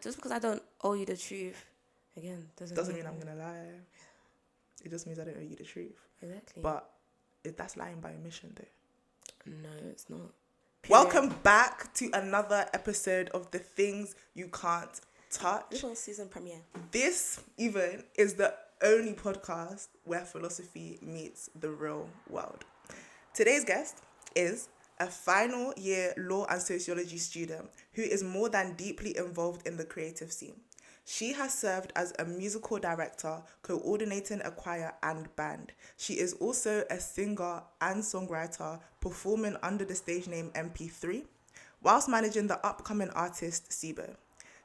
Just because I don't owe you the truth, again, doesn't mean I'm gonna lie. It just means I don't owe you the truth. Exactly. But that's lying by omission, though. No, it's not. Period. Welcome back to another episode of The Things You Can't Touch. This one's season premiere. This even is the only podcast where philosophy meets the real world. Today's guest is a final year law and sociology student who is more than deeply involved in the creative scene. She has served as a musical director, coordinating a choir and band. She is also a singer and songwriter, performing under the stage name MP3, whilst managing the upcoming artist Sibo.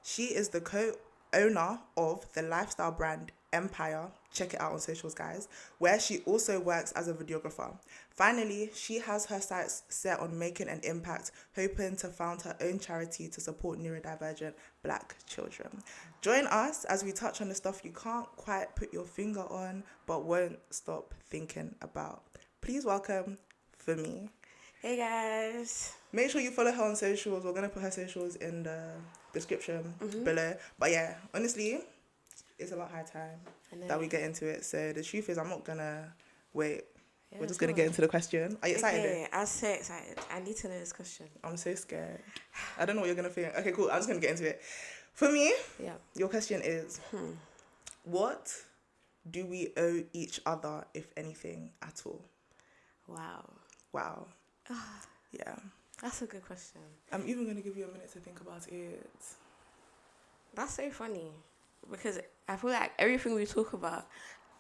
She is the co-owner of the lifestyle brand Empire. Check it out on socials, guys, where she also works as a videographer. Finally, she has her sights set on making an impact, hoping to found her own charity to support neurodivergent Black children. Join us as we touch on the stuff you can't quite put your finger on, but won't stop thinking about. Please welcome Funmi. Hey guys. Make sure you follow her on socials. We're going to put her socials in the description below. But yeah, honestly, it's about high time that we get into it. So the truth is, I'm not going to wait. Yeah, we're just going to get into the question. Are you excited? Okay, I'm so excited. I need to know this question. I'm so scared. I don't know what you're going to think. Okay, cool. I'm just going to get into it. For me, your question is, what do we owe each other, if anything, at all? Wow. Yeah. That's a good question. I'm even going to give you a minute to think about it. That's so funny. Because I feel like everything we talk about,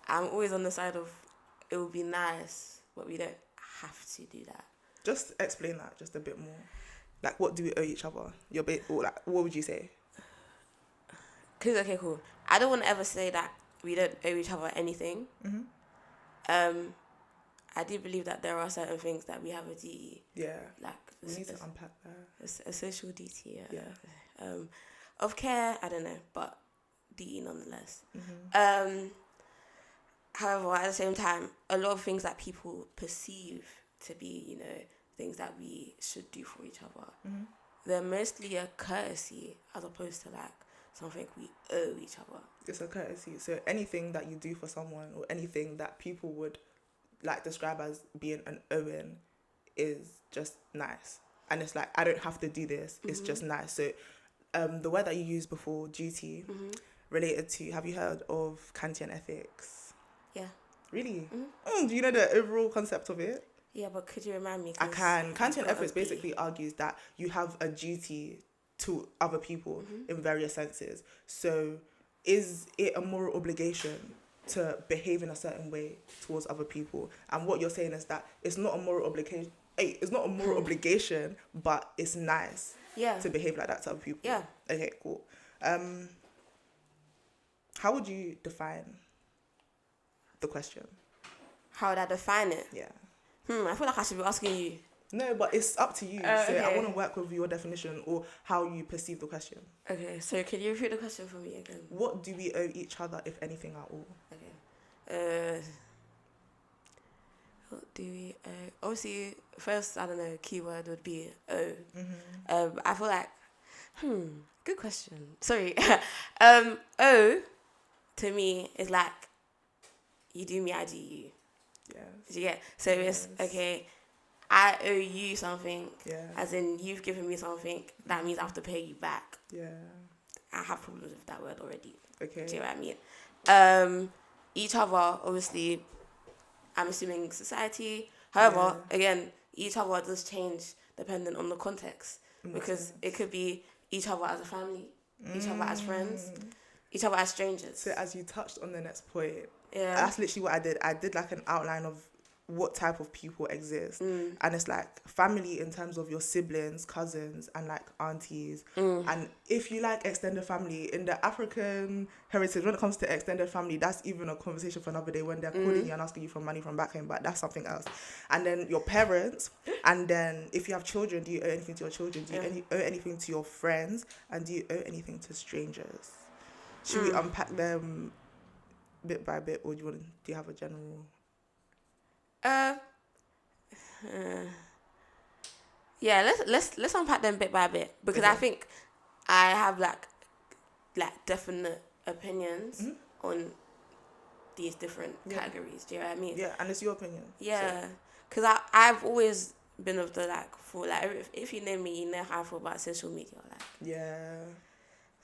I'm always on the side of it would be nice, but we don't have to do that. Just explain that just a bit more. Like, what do we owe each other? What would you say? Because, okay, cool. I don't want to ever say that we don't owe each other anything. I do believe that there are certain things that we have a duty. Yeah. Like, we need to unpack that. A social duty, yeah. Of care, I don't know, but duty nonetheless. However, at the same time, a lot of things that people perceive to be, things that we should do for each other, they're mostly a courtesy as opposed to like something we owe each other. It's a courtesy. So anything that you do for someone or anything that people would like describe as being an owing is just nice. And it's like, I don't have to do this. It's just nice. So the word that you used before, duty, related to, have you heard of Kantian ethics? Yeah. Really? Do you know the overall concept of it? Yeah, but could you remind me? I can. Kantian ethics basically argues that you have a duty to other people in various senses. So is it a moral obligation to behave in a certain way towards other people? And what you're saying is that it's not a moral obligation. It's not a moral obligation, but it's nice to behave like that to other people. Yeah. Okay, cool. How would you define the question? How would I define it? Yeah. I feel like I should be asking you. No, but it's up to you. So Okay. I want to work with your definition or how you perceive the question. Okay, so can you repeat the question for me again? What do we owe each other, if anything at all? Okay. What do we owe? Obviously, first, I don't know, keyword would be owe. I feel like, good question. Sorry. Owe, to me, is like, you do me, I do you. Yeah. Do you get? So it's, okay, I owe you something. Yeah. As in, you've given me something, that means I have to pay you back. Yeah. I have problems with that word already. Okay. Do you know what I mean? Each other, obviously, I'm assuming society. However, again, each other does change depending on the context. Because it could be each other as a family, each other as friends, each other as strangers. So as you touched on the next point, yeah, that's literally what I did. I did like an outline of what type of people exist. And it's like family in terms of your siblings, cousins, and like aunties. And if you like extended family, in the African heritage, when it comes to extended family, that's even a conversation for another day when they're calling you and asking you for money from back home, but that's something else. And then your parents, and then if you have children, do you owe anything to your children? Do you owe anything to your friends? And do you owe anything to strangers? Should we unpack them bit by bit, or do you have a general? Yeah, let's unpack them bit by bit, because I think I have like like definite opinions on these different categories. Do you know what I mean? Yeah, and it's your opinion. Yeah, because I've always been of the like for like if you know me, you know how I feel about social media. Like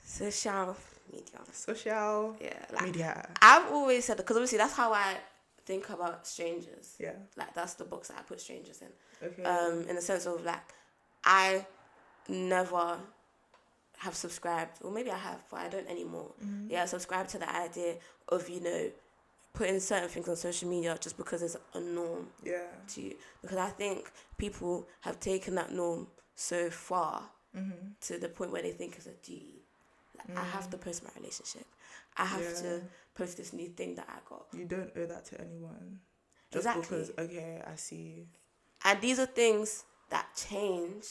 social media. I've always said, because obviously that's how I think about strangers. Yeah, like that's the box that I put strangers in. Okay. In the sense of like I never have subscribed, or maybe I have, but I don't anymore. Yeah, subscribe to the idea of putting certain things on social media just because it's a norm to you. Because I think people have taken that norm so far to the point where they think it's a duty. Like, I have to post my relationship. I have to post this new thing that I got. You don't owe that to anyone. Just because, okay, I see. And these are things that change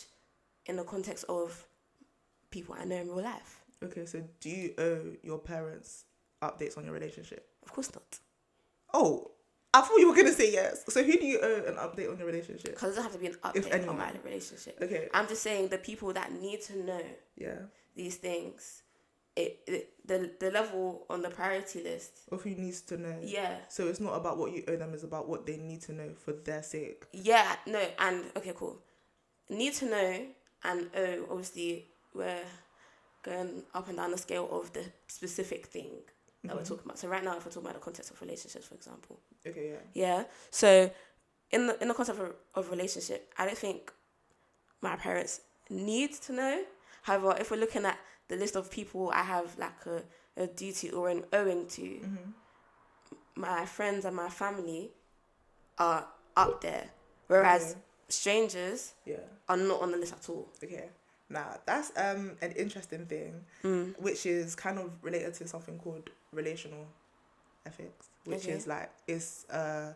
in the context of people I know in real life. Okay, so do you owe your parents updates on your relationship? Of course not. Oh, I thought you were going to say yes. So who do you owe an update on your relationship? Because it doesn't have to be an update on my relationship. Okay. I'm just saying the people that need to know these things, the level on the priority list. Of who needs to know. Yeah. So it's not about what you owe them, it's about what they need to know for their sake. Yeah, no, and okay, cool. Need to know and owe, obviously, we're going up and down the scale of the specific thing that we're talking about. So right now, if we're talking about the context of relationships, for example. Okay, yeah. So in the concept of relationship, I don't think my parents need to know. However, if we're looking at the list of people I have like a duty or an owing to, my friends and my family are up there, whereas strangers are not on the list at all. Okay. Now, that's an interesting thing, which is kind of related to something called relational ethics, which is like, it's a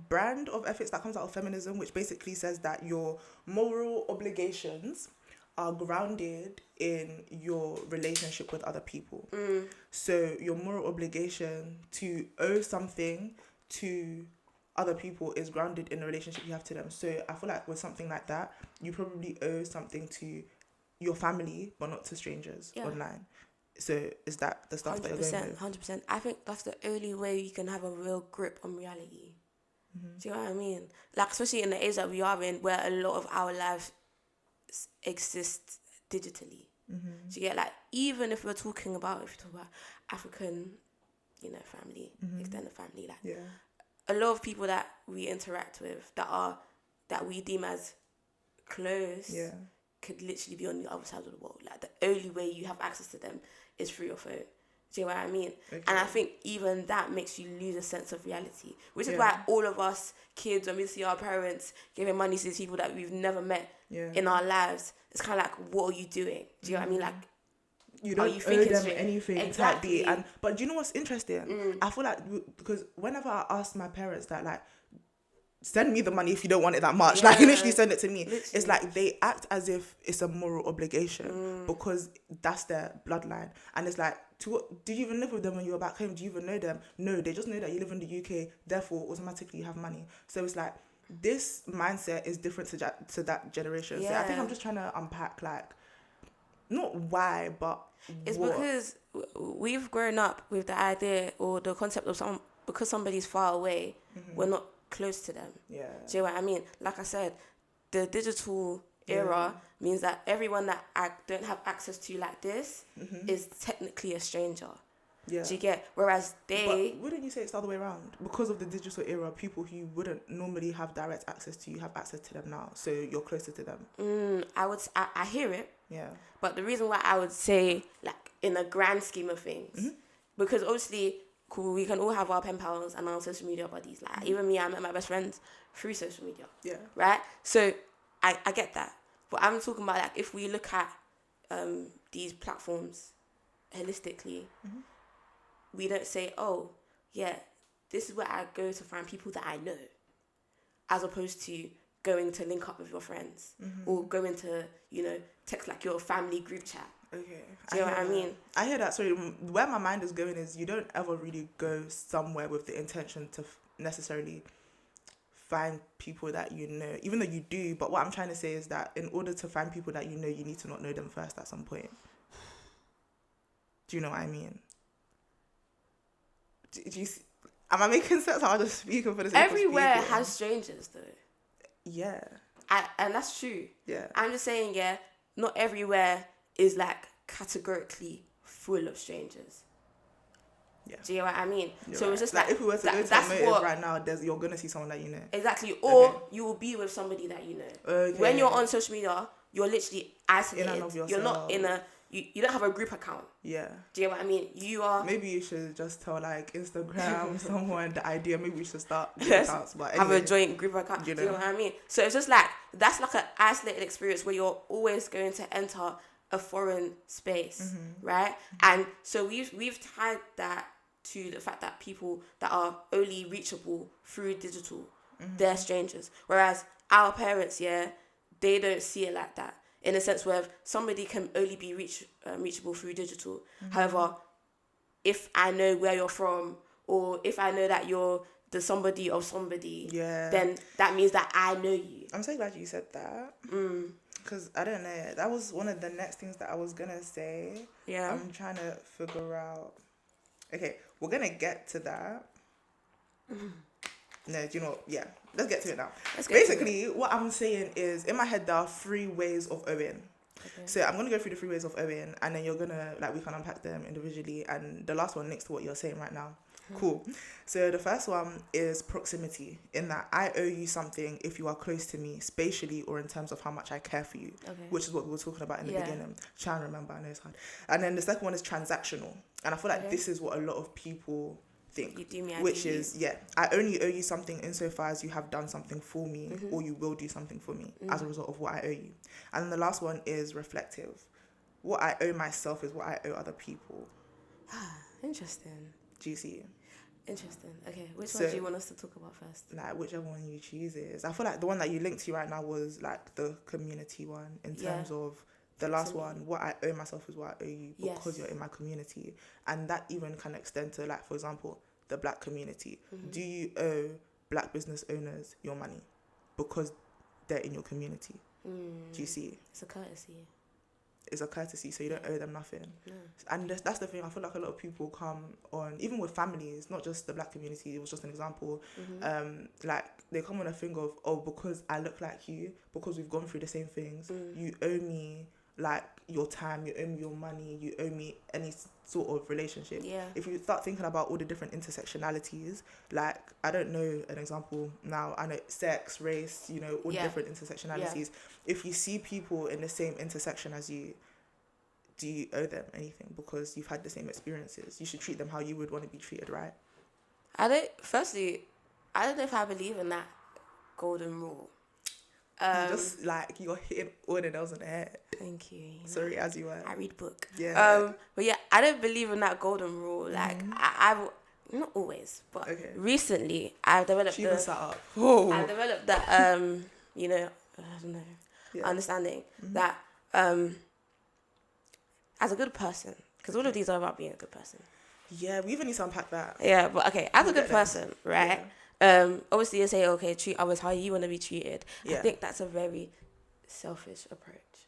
brand of ethics that comes out of feminism, which basically says that your moral obligations are grounded in your relationship with other people. So your moral obligation to owe something to other people is grounded in the relationship you have to them. So I feel like with something like that, you probably owe something to your family, but not to strangers online. So is that the stuff that you're going with? 100%. I think that's the only way you can have a real grip on reality. Do you know what I mean? Like, especially in the age that we are in, where a lot of our lives exist digitally. So you get, like, even if we're talking about, African, family, extended family, like, a lot of people that we interact with that we deem as close could literally be on the other side of the world. Like, the only way you have access to them is through your phone. Do you know what I mean? Okay. And I think even that makes you lose a sense of reality, which is why all of us kids, when we see our parents giving money to these people that we've never met in our lives, it's kind of like, what are you doing? Do you know what I mean? Like, you don't owe them anything. Exactly. But do you know what's interesting? I feel like, because whenever I ask my parents that, like, send me the money if you don't want it that much. Like, you literally send it to me. Literally. It's like they act as if it's a moral obligation because that's their bloodline. And it's like, did you even live with them when you were back home? Do you even know them? No, they just know that you live in the UK, therefore automatically you have money. So it's like, this mindset is different to that generation. So I think I'm just trying to unpack, like, not why, but it's what? Because we've grown up with the idea or the concept of because somebody's far away, we're not close to them. Yeah. Do you know what I mean? Like I said, the digital era means that everyone that I don't have access to like this is technically a stranger. Yeah. Do you get? Whereas But wouldn't you say it's the other way around? Because of the digital era, people who wouldn't normally have direct access to you have access to them now, so you're closer to them. I hear it. Yeah. But the reason why I would say, like, in a grand scheme of things, because obviously, cool, we can all have our pen pals and our social media buddies. Like, even me, I met my best friends through social media. Yeah. Right? So, I get that. But I'm talking about, like, if we look at these platforms holistically, we don't say, oh, yeah, this is where I go to find people that I know, as opposed to going to link up with your friends or going to, text like your family group chat. Okay. Do you know what I mean? I hear that. Sorry, where my mind is going is you don't ever really go somewhere with the intention to necessarily find people that you know, even though you do. But what I'm trying to say is that in order to find people that you know, you need to not know them first at some point. Do you know what I mean? Do you see, am I making sense? I'm just speaking for the sake of Everywhere speaking. has strangers, though. Yeah. And that's true. Yeah. I'm just saying, yeah, not everywhere is like categorically full of strangers. Yeah. Do you know what I mean? You're so right. it's just like if we were to go to a motive right now, you're gonna see someone that you know. Exactly. Or Okay. you will be with somebody that you know. Okay. When you're on social media, you're literally isolated. In and of You're not in a you don't have a group account. Yeah. Do you know what I mean? You are. Maybe you should just tell like Instagram someone the idea. Maybe we should start Yes, accounts. But have anyway, a joint group account. you Do you know what I mean? So it's just like that's like an isolated experience where you're always going to enter a foreign space, right? And so we've tied that to the fact that people that are only reachable through digital, they're strangers. Whereas our parents, they don't see it like that. In a sense where somebody can only be reachable through digital. However, if I know where you're from, or if I know that you're the somebody of somebody, then that means that I know you. I'm so glad you said that. Because I don't know. That was one of the next things that I was going to say. Yeah. I'm trying to figure out. Okay, we're going to get to that. No, do you know? Yeah, let's get to it now. Basically, what I'm saying is, in my head, there are 3 ways of owing. Okay. So I'm going to go through the 3 ways of owing, and then you're going to, like, we can unpack them individually, and the last one links to what you're saying right now. Cool. So the first one is proximity, in that I owe you something if you are close to me, spatially or in terms of how much I care for you, which is what we were talking about in the beginning. Try and remember, I know it's hard. And then the second one is transactional, and I feel like this is what a lot of people think, you do me, which is I only owe you something insofar as you have done something for me, or you will do something for me as a result of what I owe you. And then the last one is reflective. What I owe myself is what I owe other people. Interesting. Do you see? Interesting. Okay, which one do you want us to talk about first? Like, whichever one you choose is. I feel like the one that you linked to right now was like the community one, in terms of the last one. What I owe myself is what I owe you, because you're in my community. And that even can extend to, like, for example, the black community. Do you owe black business owners your money because they're in your community? Do you see? It's a courtesy. It's a courtesy, so you don't owe them nothing. And that's the thing. I feel like a lot of people come on, even with families, not just the black community, it was just an example. Like, they come on a thing of, oh, because I look like you, because we've gone through the same things, you owe me, like, your time, you owe me your money, you owe me any sort of relationship. If you start thinking about all the different intersectionalities, like, I don't know an example now, I know sex, race, you know, all the different intersectionalities. If you see people in the same intersection as you, do you owe them anything because you've had the same experiences? You should treat them how you would want to be treated, right? I don't know if I believe in that golden rule. Just like you're hitting all the nails on the head. Thank you. Sorry, as you were. I read book. Yeah. But yeah, I don't believe in that golden rule. Like I've not always, but recently I've developed I've developed that you know, I don't know, understanding that as a good person, because all of these are about being a good person. Yeah, we even need to unpack that. Yeah, but okay, as a good person, right? Obviously you say, okay, treat others how you want to be treated. I think that's a very selfish approach,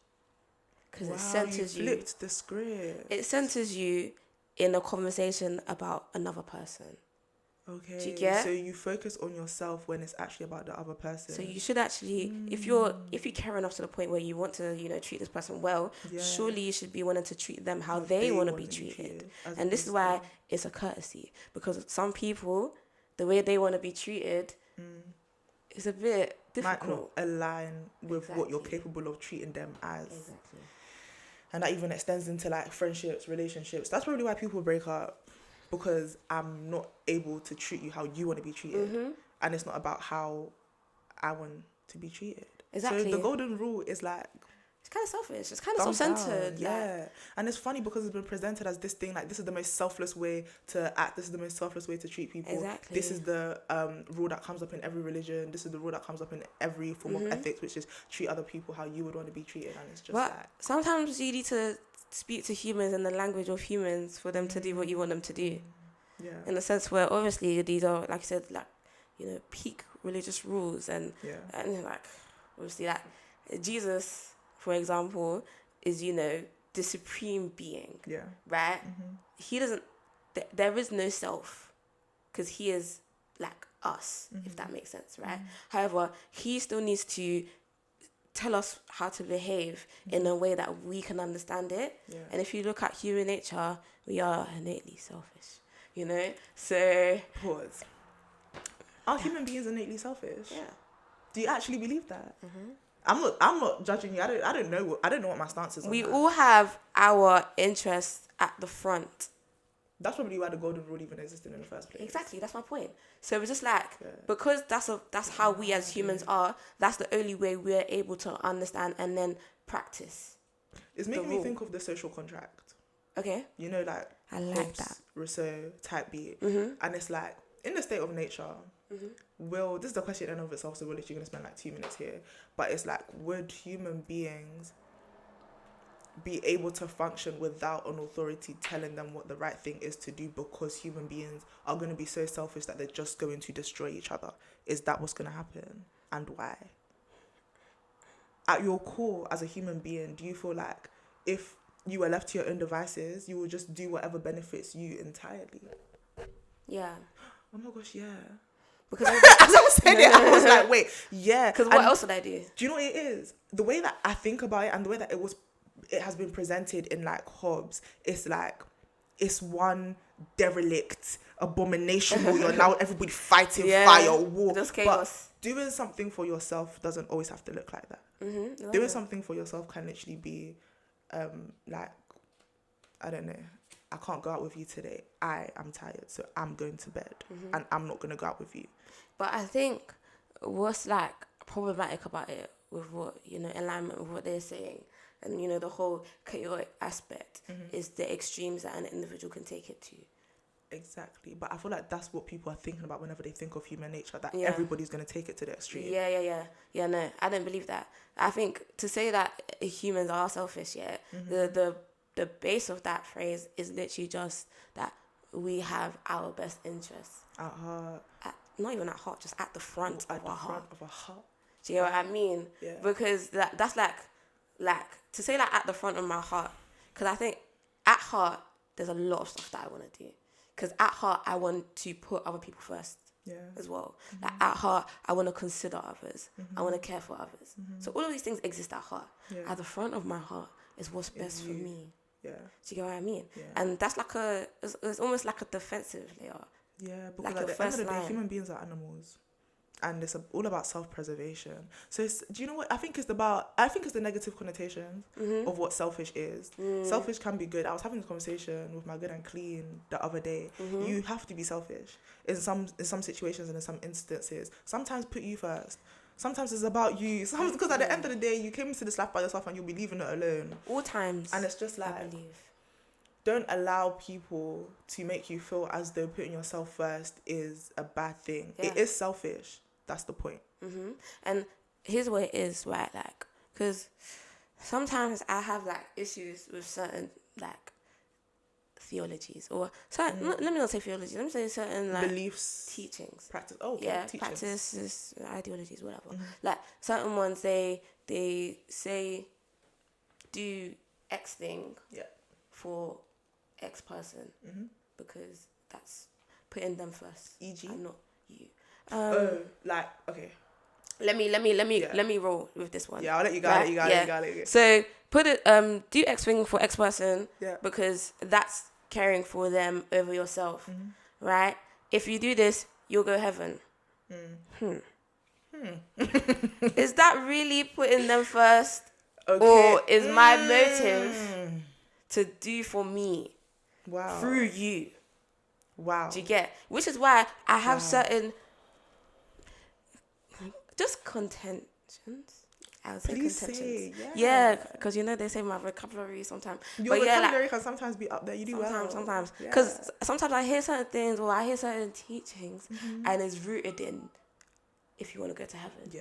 because it centers you. Flipped the script. It centers you in a conversation about another person. Okay. Do you get? So you focus on yourself when it's actually about the other person. So you should actually, if you care enough to the point where you want to, you know, treat this person well, surely you should be wanting to treat them how they want to be treated. And this is why it's a courtesy, because some people, the way they want to be treated is a bit difficult. Might not align with what you're capable of treating them as. Exactly. And that even extends into, like, friendships, relationships. That's probably why people break up, because I'm not able to treat you how you want to be treated. And it's not about how I want to be treated. Exactly. So the golden rule is, like, it's kind of selfish. It's kind of self-centered. Yeah. And it's funny because it's been presented as this thing, like, this is the most selfless way to act. This is the most selfless way to treat people. Exactly. This is the rule that comes up in every religion. This is the rule that comes up in every form of ethics, which is treat other people how you would want to be treated. And it's just like... Sometimes you need to speak to humans in the language of humans for them to do what you want them to do. Yeah. In the sense where, obviously, these are, like I said, like, you know, peak religious rules. And like, obviously, like, Jesus... for example, is, you know, the supreme being, Yeah. right? He doesn't. There is no self, because he is like us, if that makes sense, right? However, he still needs to tell us how to behave in a way that we can understand it. Yeah. And if you look at human nature, we are innately selfish, you know? So Pause. Are human beings innately selfish? yeah. Do you actually believe that? I'm not judging you. I don't know what my stance is on We that. all have our interests at the front. That's probably why the golden rule even existed in the first place. Exactly, that's my point. So it's just like, Yeah. because that's how we as humans are, that's the only way we're able to understand and then practice. It's making me rule. think of the social contract. Okay? You know, like I like Hobbes, that. Rousseau type beat. And it's like, in the state of nature, this is the question in and of itself, so we're literally going to spend like 2 minutes here. But it's like, would human beings be able to function without an authority telling them what the right thing is to do, because human beings are going to be so selfish that they're just going to destroy each other? Is that what's going to happen? And why? At your core, as a human being, do you feel like if you were left to your own devices, you will just do whatever benefits you entirely? Yeah. Oh my gosh, yeah. Because As I was saying it, I was like, wait, yeah. Because what else would I do? Do you know what it is? The way that I think about it and the way that it has been presented in like Hobbes, it's like, it's one derelict abomination where you're now everybody fighting fire, war. Just chaos. But doing something for yourself doesn't always have to look like that. Doing something for yourself can literally be like, I don't know, I can't go out with you today. I am tired, so I'm going to bed and I'm not going to go out with you. But I think what's like problematic about it, with what, you know, alignment with what they're saying, and, you know, the whole chaotic aspect, is the extremes that an individual can take it to. Exactly. But I feel like that's what people are thinking about whenever they think of human nature, that Yeah. everybody's going to take it to the extreme. Yeah, no, I don't believe that. I think to say that humans are selfish, the base of that phrase is literally just that we have our best interests At heart. not even at heart, just at the front of our heart. Do you know what I mean? Yeah. Because that's like to say like at the front of my heart, because I think at heart there's a lot of stuff that I want to do. Because at heart I want to put other people first. Yeah. As well. Like at heart, I want to consider others. I want to care for others. So all of these things exist at heart. Yeah. At the front of my heart is what's best for me. Yeah. Do you get what I mean? Yeah. And that's like it's almost like a defensive layer. Yeah, because Like at a the end of the first day, line. human beings are animals. And it's all about self-preservation. So do you know what? I think it's the negative connotations of what selfish is. Selfish can be good. I was having a conversation with my good and clean the other day. You have to be selfish in some situations and in some instances. Sometimes put you first. Sometimes it's about you. Sometimes because at the end of the day, you came into this life by yourself and you'll be leaving it alone. All times. And it's just like, I believe. don't allow people to make you feel as though putting yourself first is a bad thing. Yeah. It is selfish. That's the point. And here's what it is, right? Like, because sometimes I have like issues with certain like theologies or certain. Let me not say theologies. Let me say certain like Beliefs, teachings. practice. Oh, okay. Yeah, teachings. practices, ideologies, whatever. Like certain ones, they say do X thing for X person because that's putting them first, E.g. and not you. Okay. Let me roll with this one. Yeah, I'll let you go. Right? You got it. So put it do X thing for X person Yeah. because that's caring for them over yourself, right? If you do this, you'll go heaven. Is that really putting them first, or is my motive to do for me through you? Wow. Do you get? Which is why I have certain just contentions. I would say Please contentions. say, Yeah, because you know they say my vocabulary sometimes. Your but vocabulary can sometimes be up there. You do sometimes. Yeah. Because sometimes I hear certain things or I hear certain teachings and it's rooted in, if you want to go to heaven,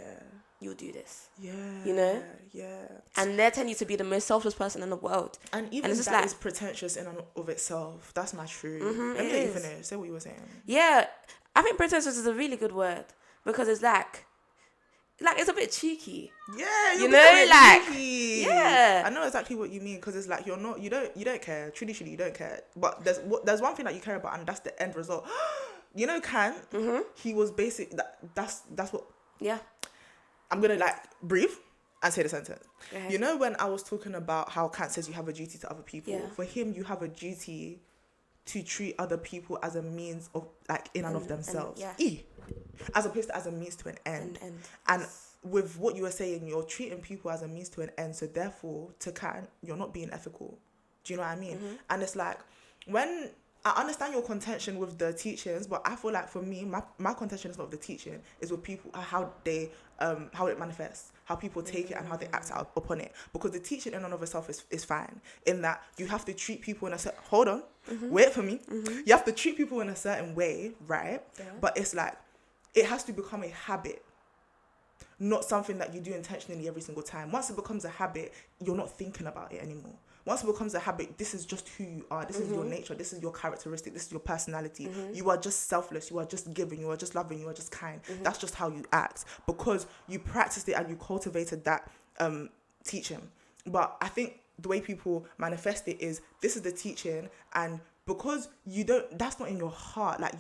you'll do this. Yeah. You know? Yeah. And they're telling you to be the most selfless person in the world. And even it's just that like, is pretentious in and of itself. That's my truth. Let me let you finish. Say what you were saying. Yeah. I think pretentious is a really good word because it's like, like, it's a bit cheeky. Yeah, You know, like, cheeky. yeah. I know exactly what you mean, because it's like you don't care. Traditionally, you don't care, but there's one thing that you care about, and that's the end result. You know, Kant. He was basic. That's what. Yeah. I'm gonna like breathe and say the sentence. Okay. You know, when I was talking about how Kant says you have a duty to other people, Yeah. for him, you have a duty to treat other people as a means of, like, in and of themselves. As opposed to as a means to an end. And with what you were saying, you're treating people as a means to an end, so therefore, to Kant, you're not being ethical. Do you know what I mean? And it's like, when I understand your contention with the teachings, but I feel like for me, my contention is not with the teaching, is with people, how it manifests, how people take it and how they act out upon it. Because the teaching in and of itself is fine, in that you have to treat people in a certain, hold on, wait for me. You have to treat people in a certain way, right? Yeah. But it's like, it has to become a habit, not something that you do intentionally every single time. Once it becomes a habit, you're not thinking about it anymore. Once it becomes a habit, this is just who you are. This is your nature. This is your characteristic. This is your personality. You are just selfless. You are just giving. You are just loving. You are just kind. That's just how you act, because you practiced it and you cultivated that teaching. But I think the way people manifest it is, this is the teaching, and because you don't, that's not in your heart. Like,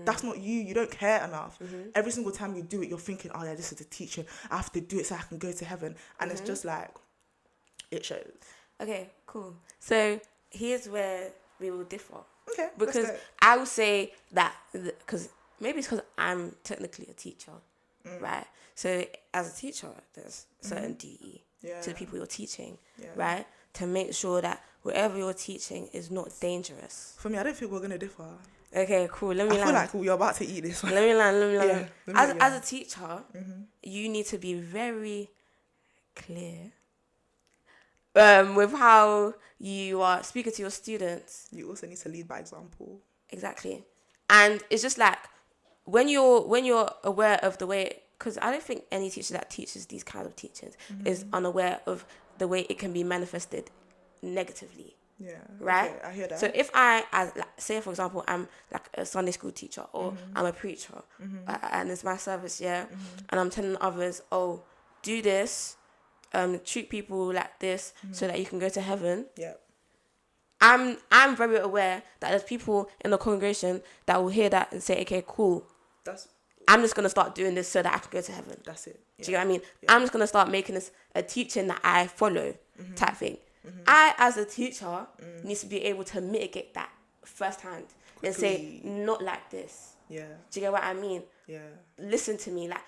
that's not you. You don't care enough. Every single time you do it, you're thinking, oh yeah, this is the teaching. I have to do it so I can go to heaven. And it's just like, it shows. Okay, cool. So here's where we will differ. Okay. Because I will say that, because maybe it's because I'm technically a teacher, right? So as a teacher, there's certain DE to the people you're teaching, right? To make sure that whatever you're teaching is not dangerous. For me, I don't think we're going to differ. Okay, cool. Let me I feel like we're about to eat this one. Let me land. Yeah, As a teacher, you need to be very clear with how you are speaking to your students. You also need to lead by example. Exactly. And it's just like, when you're aware of the way, because I don't think any teacher that teaches these kinds of teachings is unaware of the way it can be manifested negatively. Yeah. Right? Okay, I hear that. So if I, as like, say for example, I'm like a Sunday school teacher, or I'm a preacher, and it's my service, and I'm telling others, oh, do this, treat people like this, so that you can go to heaven. Yeah. I'm very aware that there's people in the congregation that will hear that and say, okay, cool. I'm just gonna start doing this so that I can go to heaven. That's it. Yeah. Do you know what I mean? Yeah. I'm just gonna start making this a teaching that I follow, type thing. I, as a teacher, need to be able to mitigate that firsthand and say, not like this. Yeah. Do you get what I mean? Yeah. Listen to me. Like,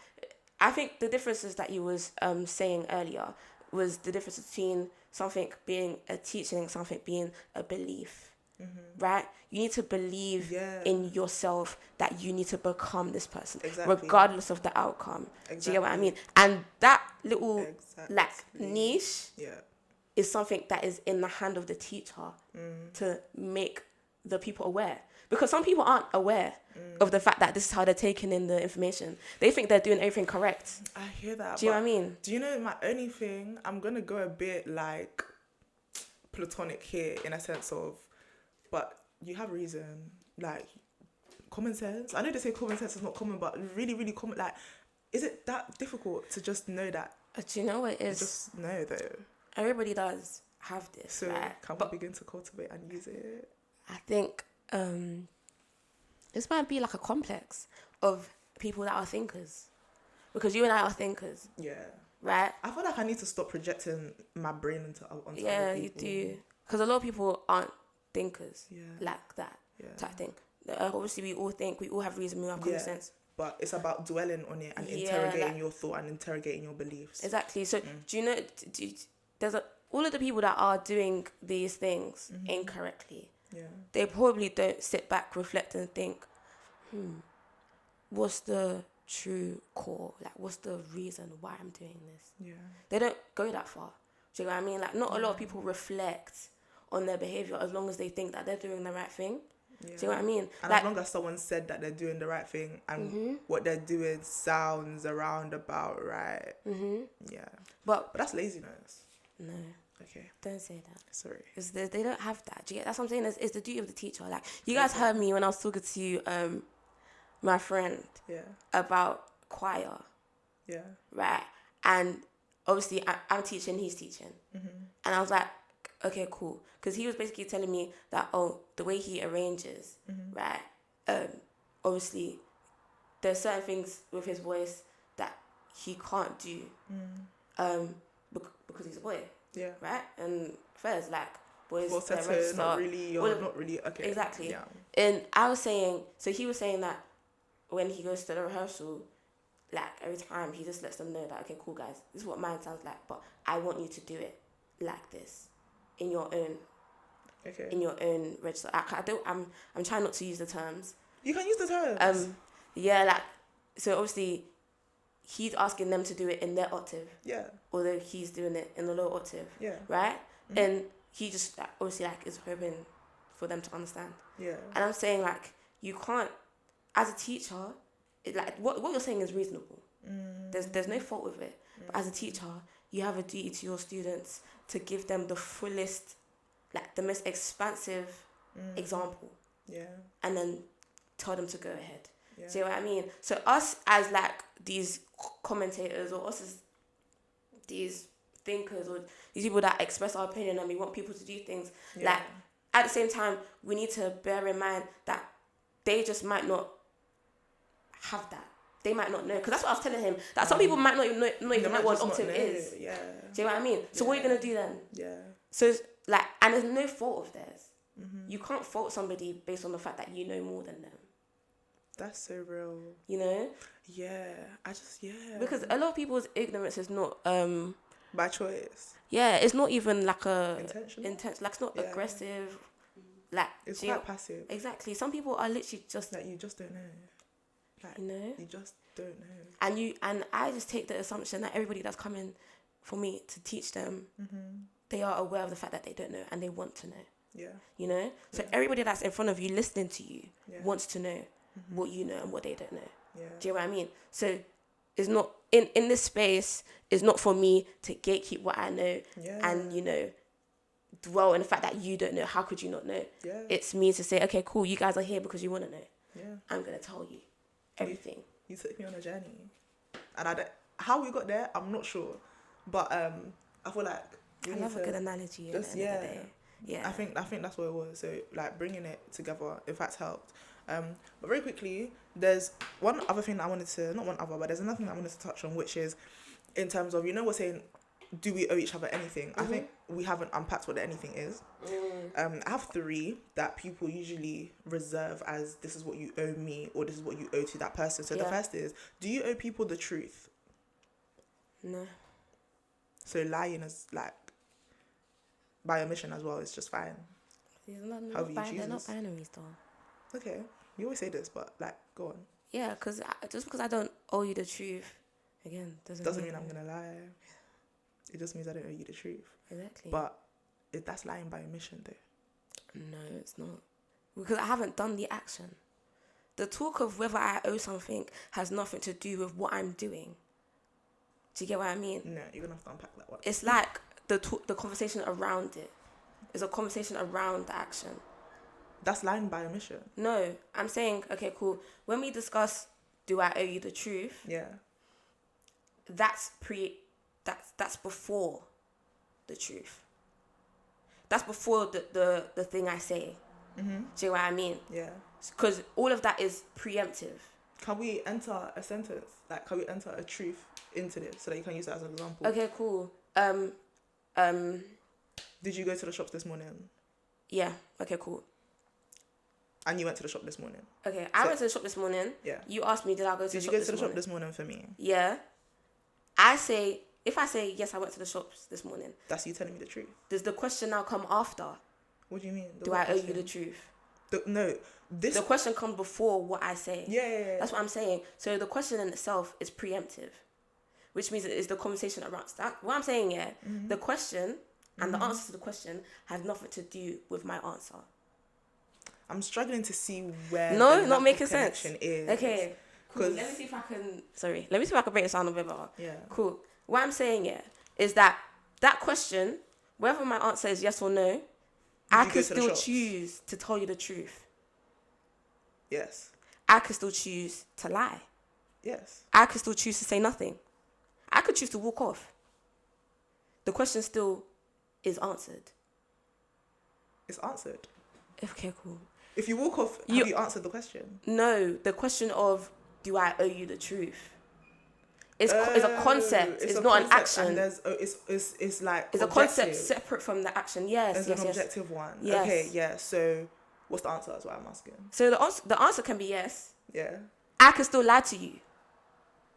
I think the differences that you was saying earlier was the difference between something being a teaching and something being a belief. Right? You need to believe in yourself that you need to become this person, regardless of the outcome. Do you get what I mean? And that little like niche is something that is in the hand of the teacher to make the people aware. Because some people aren't aware of the fact that this is how they're taking in the information. They think they're doing everything correct. I hear that. Do you know what I mean? Do you know my only thing? I'm going to go a bit like platonic here, in a sense of, but you have reason. Like, common sense. I know they say common sense is not common, but really, really common. Like, is it that difficult to just know that? Do you know what it is? Just know, though. Everybody does have this. So right? can we begin to cultivate and use it? I think this might be like a complex of people that are thinkers, because you and I are thinkers. Yeah. Right. I feel like I need to stop projecting my brain onto other people. Yeah, you do. Because a lot of people aren't thinkers like that type thing. Obviously, we all think, we all have reason, we all have common sense. But it's about dwelling on it and interrogating your thought and interrogating your beliefs. Exactly. So do you know, there's all of the people that are doing these things incorrectly. Yeah. They probably don't sit back, reflect and think, what's the true core? Like, what's the reason why I'm doing this? Yeah. They don't go that far. Do you know what I mean? Like, not a lot of people reflect on their behavior as long as they think that they're doing the right thing. Yeah. Do you know what I mean? And like, as long as someone said that they're doing the right thing and what they're doing sounds around about right. Yeah. But that's laziness. No. Okay. Don't say that. Sorry. Because they don't have that. Do you get? That's what I'm saying. It's the duty of the teacher. Like, you guys heard me when I was talking to my friend about choir. Yeah. Right? And obviously, I'm teaching, he's teaching. Mm-hmm. And I was like, okay, cool. Because he was basically telling me that, the way he arranges, Mm-hmm. right? Obviously, there's certain things with his voice that he can't do. Because he's a boy. Yeah. Right? And first, like, boys, they're Falsetto, registered. not really, or not really. Okay. Exactly. Yeah. And I was saying, so he was saying that when he goes to the rehearsal, like, every time he just lets them know that, okay, cool, guys, this is what mine sounds like, but I want you to do it like this, in your own register. I'm trying not to use the terms. You can use the terms. Yeah, like, so obviously he's asking them to do it in their octave. Yeah. Although he's doing it in the low octave. Yeah. Right? Mm-hmm. And he just, like, obviously, like, is hoping for them to understand. Yeah. And I'm saying, like, you can't, as a teacher, what you're saying is reasonable. There's no fault with it. But as a teacher, you have a duty to your students to give them the fullest, like, the most expansive example. Yeah. And then tell them to go ahead. Yeah. See what I mean? So us as, like, these commentators, or us as these thinkers, or these people that express our opinion and we want people to do things, like, at the same time, we need to bear in mind that they just might not have that. They might not know. Because that's what I was telling him. That some people might not even know what an octave is. Yeah. Do you know what I mean? So what are you going to do then? Yeah. So, it's like, and there's no fault of theirs. You can't fault somebody based on the fact that you know more than them. That's so real. You know? Yeah. Because a lot of people's ignorance is not... by choice. Yeah, it's not even like a... Intentional? Like, it's not aggressive. Like... It's quite passive. Exactly. Some people are literally just... Like, you just don't know. Like, you know? You just don't know. And I just take the assumption that everybody that's coming for me to teach them, they are aware of the fact that they don't know and they want to know. Yeah. You know? So everybody that's in front of you listening to you wants to know what you know and what they don't know. Yeah. Do you know what I mean? So it's not in this space, it's not for me to gatekeep what I know and, you know, dwell in the fact that you don't know. How could you not know? Yeah. It's me to say, okay, cool, you guys are here because you want to know. Yeah. I'm gonna tell you everything. You took me on a journey. And how we got there, I'm not sure. But I feel like I love a good analogy at the end of the day. Yeah. I think that's what it was. So, like, bringing it together, in fact, helped. But very quickly, there's one other thing that I wanted to, not one other, but there's another thing that I wanted to touch on, which is in terms of, you know, we're saying, do we owe each other anything? I think we haven't unpacked what the anything is. I have 3 that people usually reserve as, this is what you owe me, or this is what you owe to that person. So the first is, do you owe people the truth? No. So lying is, like, by omission as well, it's just fine. They're not binaries though. Okay, you always say this, but, like, go on. Yeah, because just because I don't owe you the truth, again, doesn't mean I'm gonna lie. It just means I don't owe you the truth. Exactly. But that's lying by omission, though. No, it's not. Because I haven't done the action. The talk of whether I owe something has nothing to do with what I'm doing. Do you get what I mean? No, you're gonna have to unpack that one. It's like the conversation around it. It's a conversation around the action. That's lying by omission. No, I'm saying, okay, cool. When we discuss, do I owe you the truth? Yeah. That's before the truth. That's before the thing I say. Do you know what I mean? Yeah. Because all of that is preemptive. Can we enter a sentence? Like, can we enter a truth into this so that you can use that as an example? Okay, cool. Did you go to the shops this morning? Yeah. Okay, cool. And you went to the shop this morning? Okay, I went to the shop this morning. Yeah. You asked me, did I go to the shop this morning? Did you go to the shop this morning for me? Yeah. If I say, yes, I went to the shops this morning. That's you telling me the truth. Does the question now come after? What do you mean? Do I owe you the truth? The question comes before what I say. Yeah. That's what I'm saying. So the question in itself is preemptive, which means it is the conversation around that. What I'm saying, the question and the answer to the question has nothing to do with my answer. I'm struggling to see where not making sense. Is. Okay. Cool. Let me see if I can break this down a bit better. Yeah. Cool. What I'm saying is that question, whether my answer is yes or no, I can still choose to tell you the truth. Yes. I can still choose to lie. Yes. I can still choose to say nothing. I could choose to walk off. The question still is answered. It's answered. Okay, cool. If you walk off, have you answered the question? No, the question of, do I owe you the truth? It's a concept. It's not an action. And there's it's like it's objective. A concept separate from the action. Yes, there's an objective one. Yes. Okay, yeah. So, what's the answer? That's what I'm asking. So the answer can be yes. Yeah. I can still lie to you.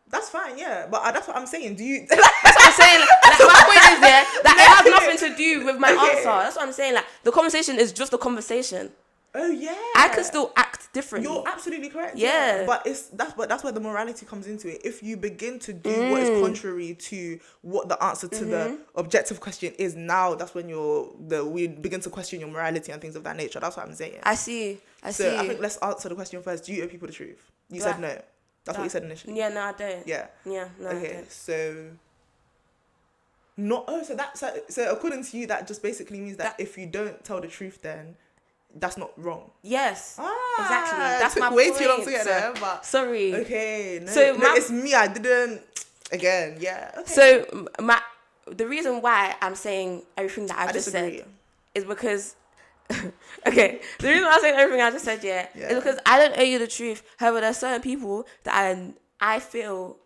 That's fine, yeah. But that's what I'm saying. Do you? That's what I'm saying. Like, my point is there that it has nothing to do with my answer. That's what I'm saying. Like, the conversation is just a conversation. Oh yeah. I can still act differently. You're absolutely correct. Yeah. But that's where the morality comes into it. If you begin to do what is contrary to what the answer to the objective question is, now that's when we begin to question your morality and things of that nature. That's what I'm saying. I see. I think let's answer the question first. Do you owe people the truth? You said no. That's what you said initially. Yeah, no, I don't. Yeah. Yeah, no, okay, I don't. So according to you, that just basically means that if you don't tell the truth, then that's not wrong. Yes. Exactly. That's my way point. Too long to get there, but sorry. Okay. No, so it's me. I didn't. Again, yeah. Okay. So the reason why I'm saying everything that I just said is because. Okay, the reason why I'm saying everything I just said, is because I don't owe you the truth. However, there's certain people that I feel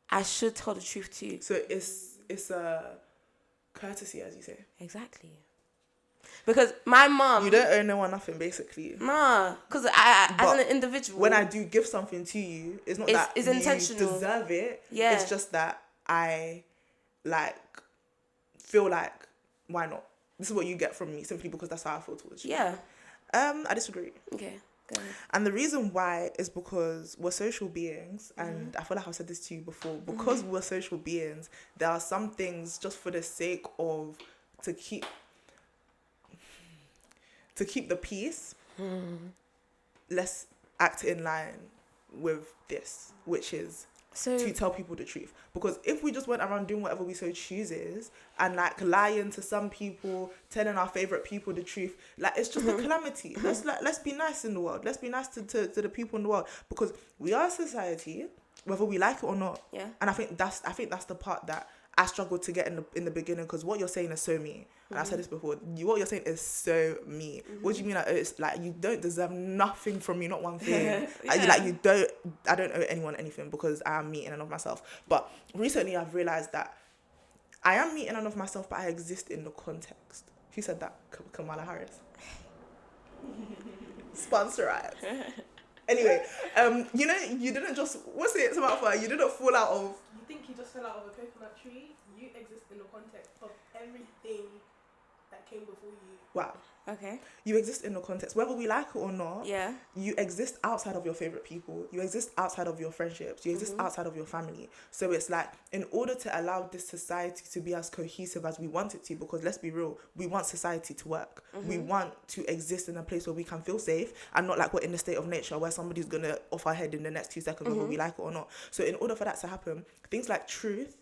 I should tell the truth to. So it's a courtesy, as you say. Exactly. Because my mom... You don't owe no one nothing, basically. Nah, because I as an individual... When I do give something to you, it's not that you intentional. Deserve it. Yeah. It's just that I, feel like, why not? This is what you get from me, simply because that's how I feel towards you. Yeah. I disagree. Okay, go ahead. And the reason why is because we're social beings, and I feel like I've said this to you before, because we're social beings, there are some things just for the sake of to keep the peace, let's act in line with this, which is to tell people the truth. Because if we just went around doing whatever we so chooses and lying to some people, telling our favorite people the truth, it's just a calamity. Let's be nice in the world. Let's be nice to the people in the world, because we are a society, whether we like it or not. Yeah. And I think that's the part that I struggled to get in the beginning, because what you're saying is so me. And I said this before. What you're saying is so me. What do you mean? It's you don't deserve nothing from me, not one thing. I don't owe anyone anything, because I am me in and of myself. But recently I've realized that I am me in and of myself, but I exist in the context. Who said that? Kamala Harris. Sponsorized. Anyway, you didn't just, what's it about for? You didn't fall out of... You think you just fell out of a coconut tree? You exist in the context of everything that came before you. Wow. Okay. You exist in the context, whether we like it or not. Yeah. You exist outside of your favorite people. You exist outside of your friendships. You exist outside of your family. So it's in order to allow this society to be as cohesive as we want it to, because let's be real, we want society to work. We want to exist in a place where we can feel safe and not like we're in a state of nature where somebody's going to off our head in the next 2 seconds, whether we like it or not. So in order for that to happen, things like truth,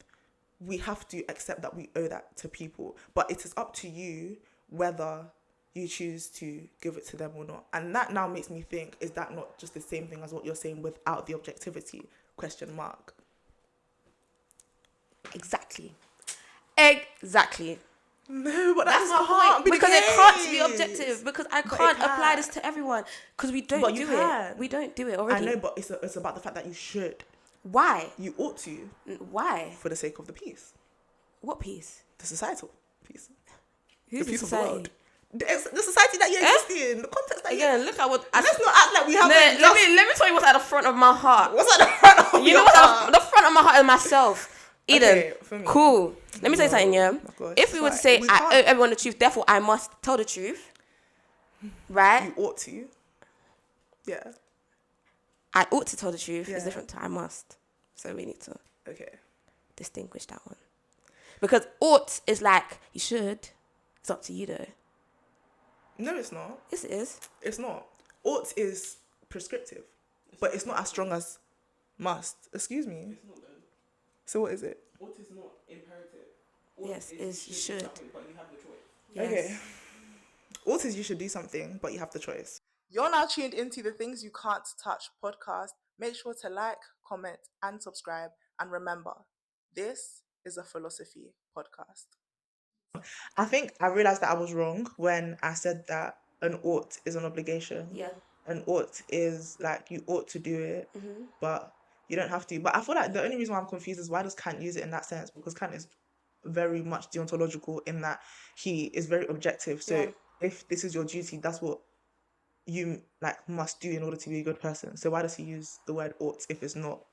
we have to accept that we owe that to people. But it is up to you whether you choose to give it to them or not. And that now makes me think, is that not just the same thing as what you're saying without the objectivity? ? Exactly. No, but that's my hard. point. Because it can't be objective. Because I can't apply this to everyone. Because we don't do it. We don't do it already. I know, but it's about the fact that you should. Why? You ought to. Why? For the sake of the peace. What peace? The societal peace. Who's the peace society? of the world. The society that you exist in, the context that Again, look at what... Let's not act like we have... Let me tell you what's at the front of my heart. What's at the front of you know what's at the front of my heart is myself. Eden, okay, cool. Let me tell you something, yeah? If we were to say, I owe everyone the truth, therefore I must tell the truth, right? You ought to. Yeah. I ought to tell the truth is different to I must. So we need to distinguish that one. Because ought is you should. It's up to you, though. No, it's not. Yes, it is. It's not. Ought is prescriptive, but it's not as strong as must. Excuse me. It's not then. So what is it? Ought is not imperative. Yes, is you should. But you have the choice. Yes. Okay. Ought is you should do something, but you have the choice. You're now tuned into the Things You Can't Touch podcast. Make sure to like, comment, and subscribe. And remember, This is a philosophy podcast. I think I realized that I was wrong when I said that an ought is an obligation. Yeah. An ought is like you ought to do it, but you don't have to. But I feel like the only reason why I'm confused is why does Kant use it in that sense? Because Kant is very much deontological in that he is very objective. So Yeah. if this is your duty, that's what you like must do in order to be a good person. So why does he use the word ought if it's not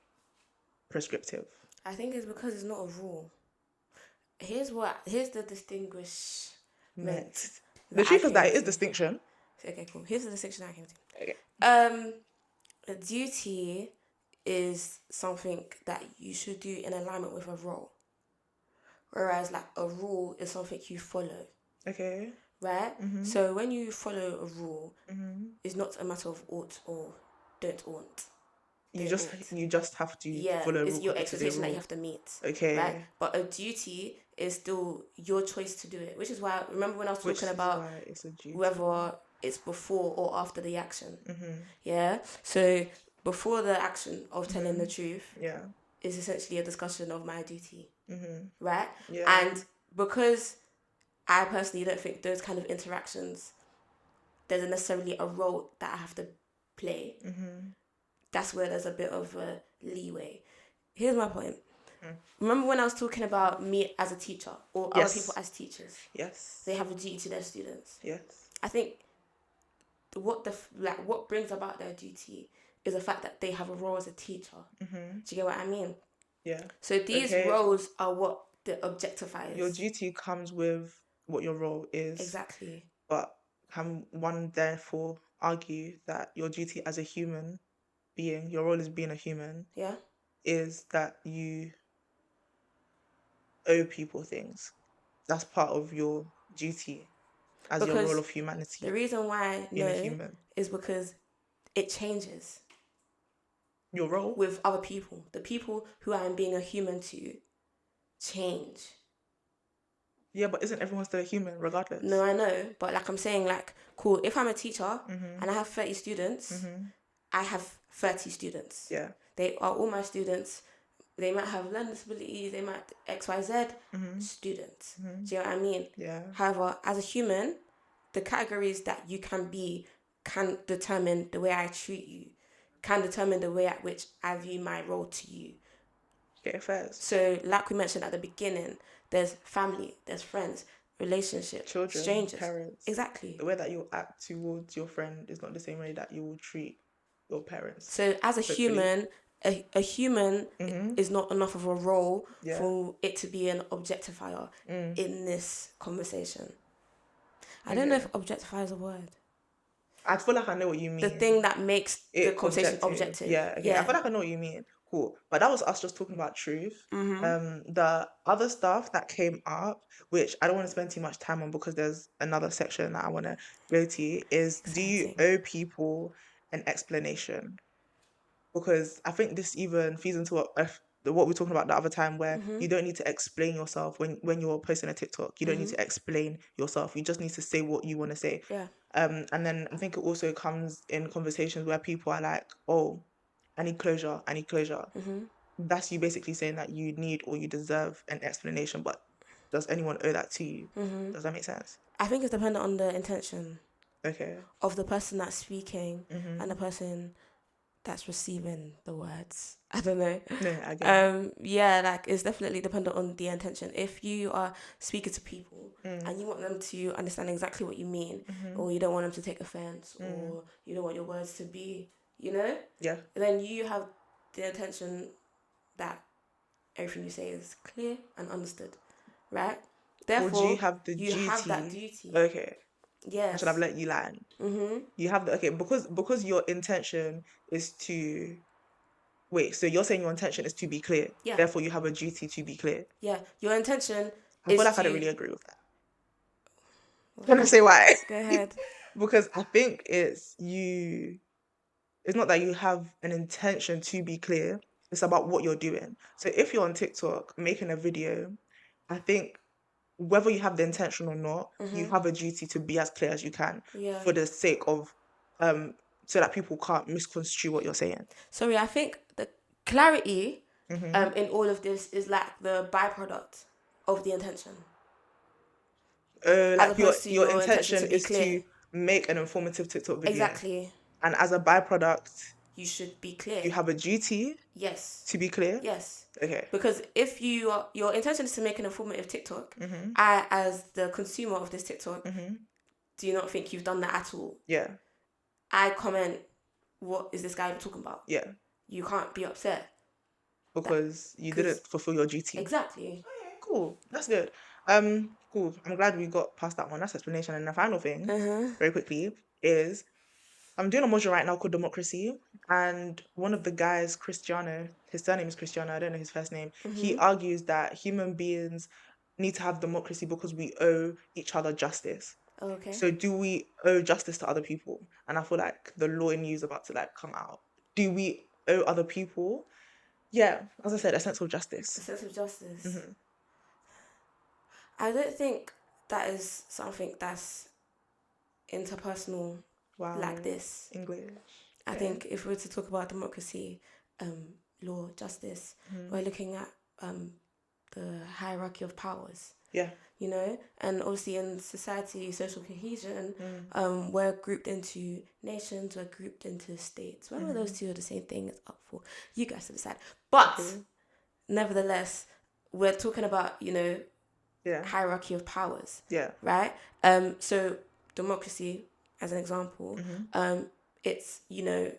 prescriptive? I think it's because it's not a rule. Here's the distinguishment. The truth is that it is came to. distinction. Okay, cool. Here's the distinction I came to. Okay. A duty is something that you should do in alignment with a role. Whereas like a rule is something you follow. Okay. Right? So when you follow a rule, it's not a matter of ought or don't ought. You just have to follow a rule. It's your expectation that you have to meet. Okay. Right? But a duty is still your choice to do it. Which is why, remember when I was talking about it's a duty. whether it's before or after the action. Yeah? So before the action of telling the truth is essentially a discussion of my duty. Right? Yeah. And because I personally don't think those kind of interactions, there's necessarily a role that I have to play. That's where there's a bit of a leeway. Here's my point. Remember when I was talking about me as a teacher or other people as teachers? Yes. They have a duty to their students. Yes. I think what brings about their duty is the fact that they have a role as a teacher. Do you get what I mean? Yeah. So these roles are what the objectifiers. Your duty comes with what your role is. Exactly. But can one therefore argue that your duty as a human being, your role as being a human, is that you owe people things? That's part of your duty as your role of humanity. The reason why being a human is because it changes. Your role? With other people. The people who I am being a human to change. Yeah, but isn't everyone still a human regardless? No, I know. But like I'm saying, like, cool, if I'm a teacher and I have 30 students, I have 30 students. Yeah. They are all my students. They might have learning disabilities, they might XYZ students. Do you know what I mean? Yeah. However, as a human, the categories that you can be can determine the way I treat you, can determine the way at which I view my role to you. Okay, fair. So, like we mentioned at the beginning, there's family, there's friends, relationships, children, strangers. Parents. Exactly. The way that you act towards your friend is not the same way that you will treat your parents. So, as a human, a human is not enough of a role for it to be an objectifier in this conversation. I don't know if objectifier is a word. I feel like I know what you mean. The thing that makes the conversation objective. Yeah, okay. I feel like I know what you mean. Cool. But that was us just talking about truth. The other stuff that came up, which I don't want to spend too much time on because there's another section that I want to go to, is do you owe people an explanation? Because I think this even feeds into what we were talking about the other time, where you don't need to explain yourself when you're posting a TikTok. You don't need to explain yourself. You just need to say what you want to say. Yeah. And then I think it also comes in conversations where people are like, oh, I need closure. That's you basically saying that you need or you deserve an explanation, but does anyone owe that to you? Does that make sense? I think it's dependent on the intention of the person that's speaking and the person that's receiving the words. I don't know. No, I get yeah, like it's definitely dependent on the intention. If you are speaking to people and you want them to understand exactly what you mean, or you don't want them to take offense, or you don't want your words to be, then you have the intention that everything you say is clear and understood, right? Therefore, do you have the duty? You have that duty. Okay. Yes. I should have let you land. You have because your intention is to so you're saying your intention is to be clear. Yeah. Therefore, you have a duty to be clear. Yeah. Your intention. I feel like I don't really agree with that. Can I say why? Go ahead. Because I think it's not that you have an intention to be clear. It's about what you're doing. So if you're on TikTok making a video, I think whether you have the intention or not, you have a duty to be as clear as you can for the sake of so that people can't misconstrue what you're saying. Sorry, I think the clarity in all of this is like the byproduct of the intention. Like opposed to your your intention intention to be is clear. to make an informative TikTok video. Exactly. And as a byproduct, You should be clear. you have a duty Yes. to be clear? Yes. Okay. Because if your intention is to make an informative TikTok, I, as the consumer of this TikTok, do you not think you've done that at all? Yeah. I comment, what is this guy talking about? Yeah. You can't be upset. Because you didn't fulfill your duty. Exactly. Okay, cool. That's good. Cool. I'm glad we got past that one. That's explanation. And the final thing, very quickly, is I'm doing a module right now called Democracy, and one of the guys, Cristiano, his surname is Cristiano, I don't know his first name, he argues that human beings need to have democracy because we owe each other justice. Okay. So do we owe justice to other people? And I feel like the law in you is about to like come out. Do we owe other people? Yeah, as I said, a sense of justice. A sense of justice. I don't think that is something that's interpersonal like this. English. I think if we were to talk about democracy, law, justice, we're looking at the hierarchy of powers. Yeah. You know, and obviously in society, social cohesion, we're grouped into nations, we're grouped into states. Whether those two are the same thing is up for you guys to decide. But nevertheless, we're talking about, you know, hierarchy of powers. Yeah. Right? So democracy, as an example, it's, you know,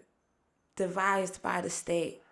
devised by the state,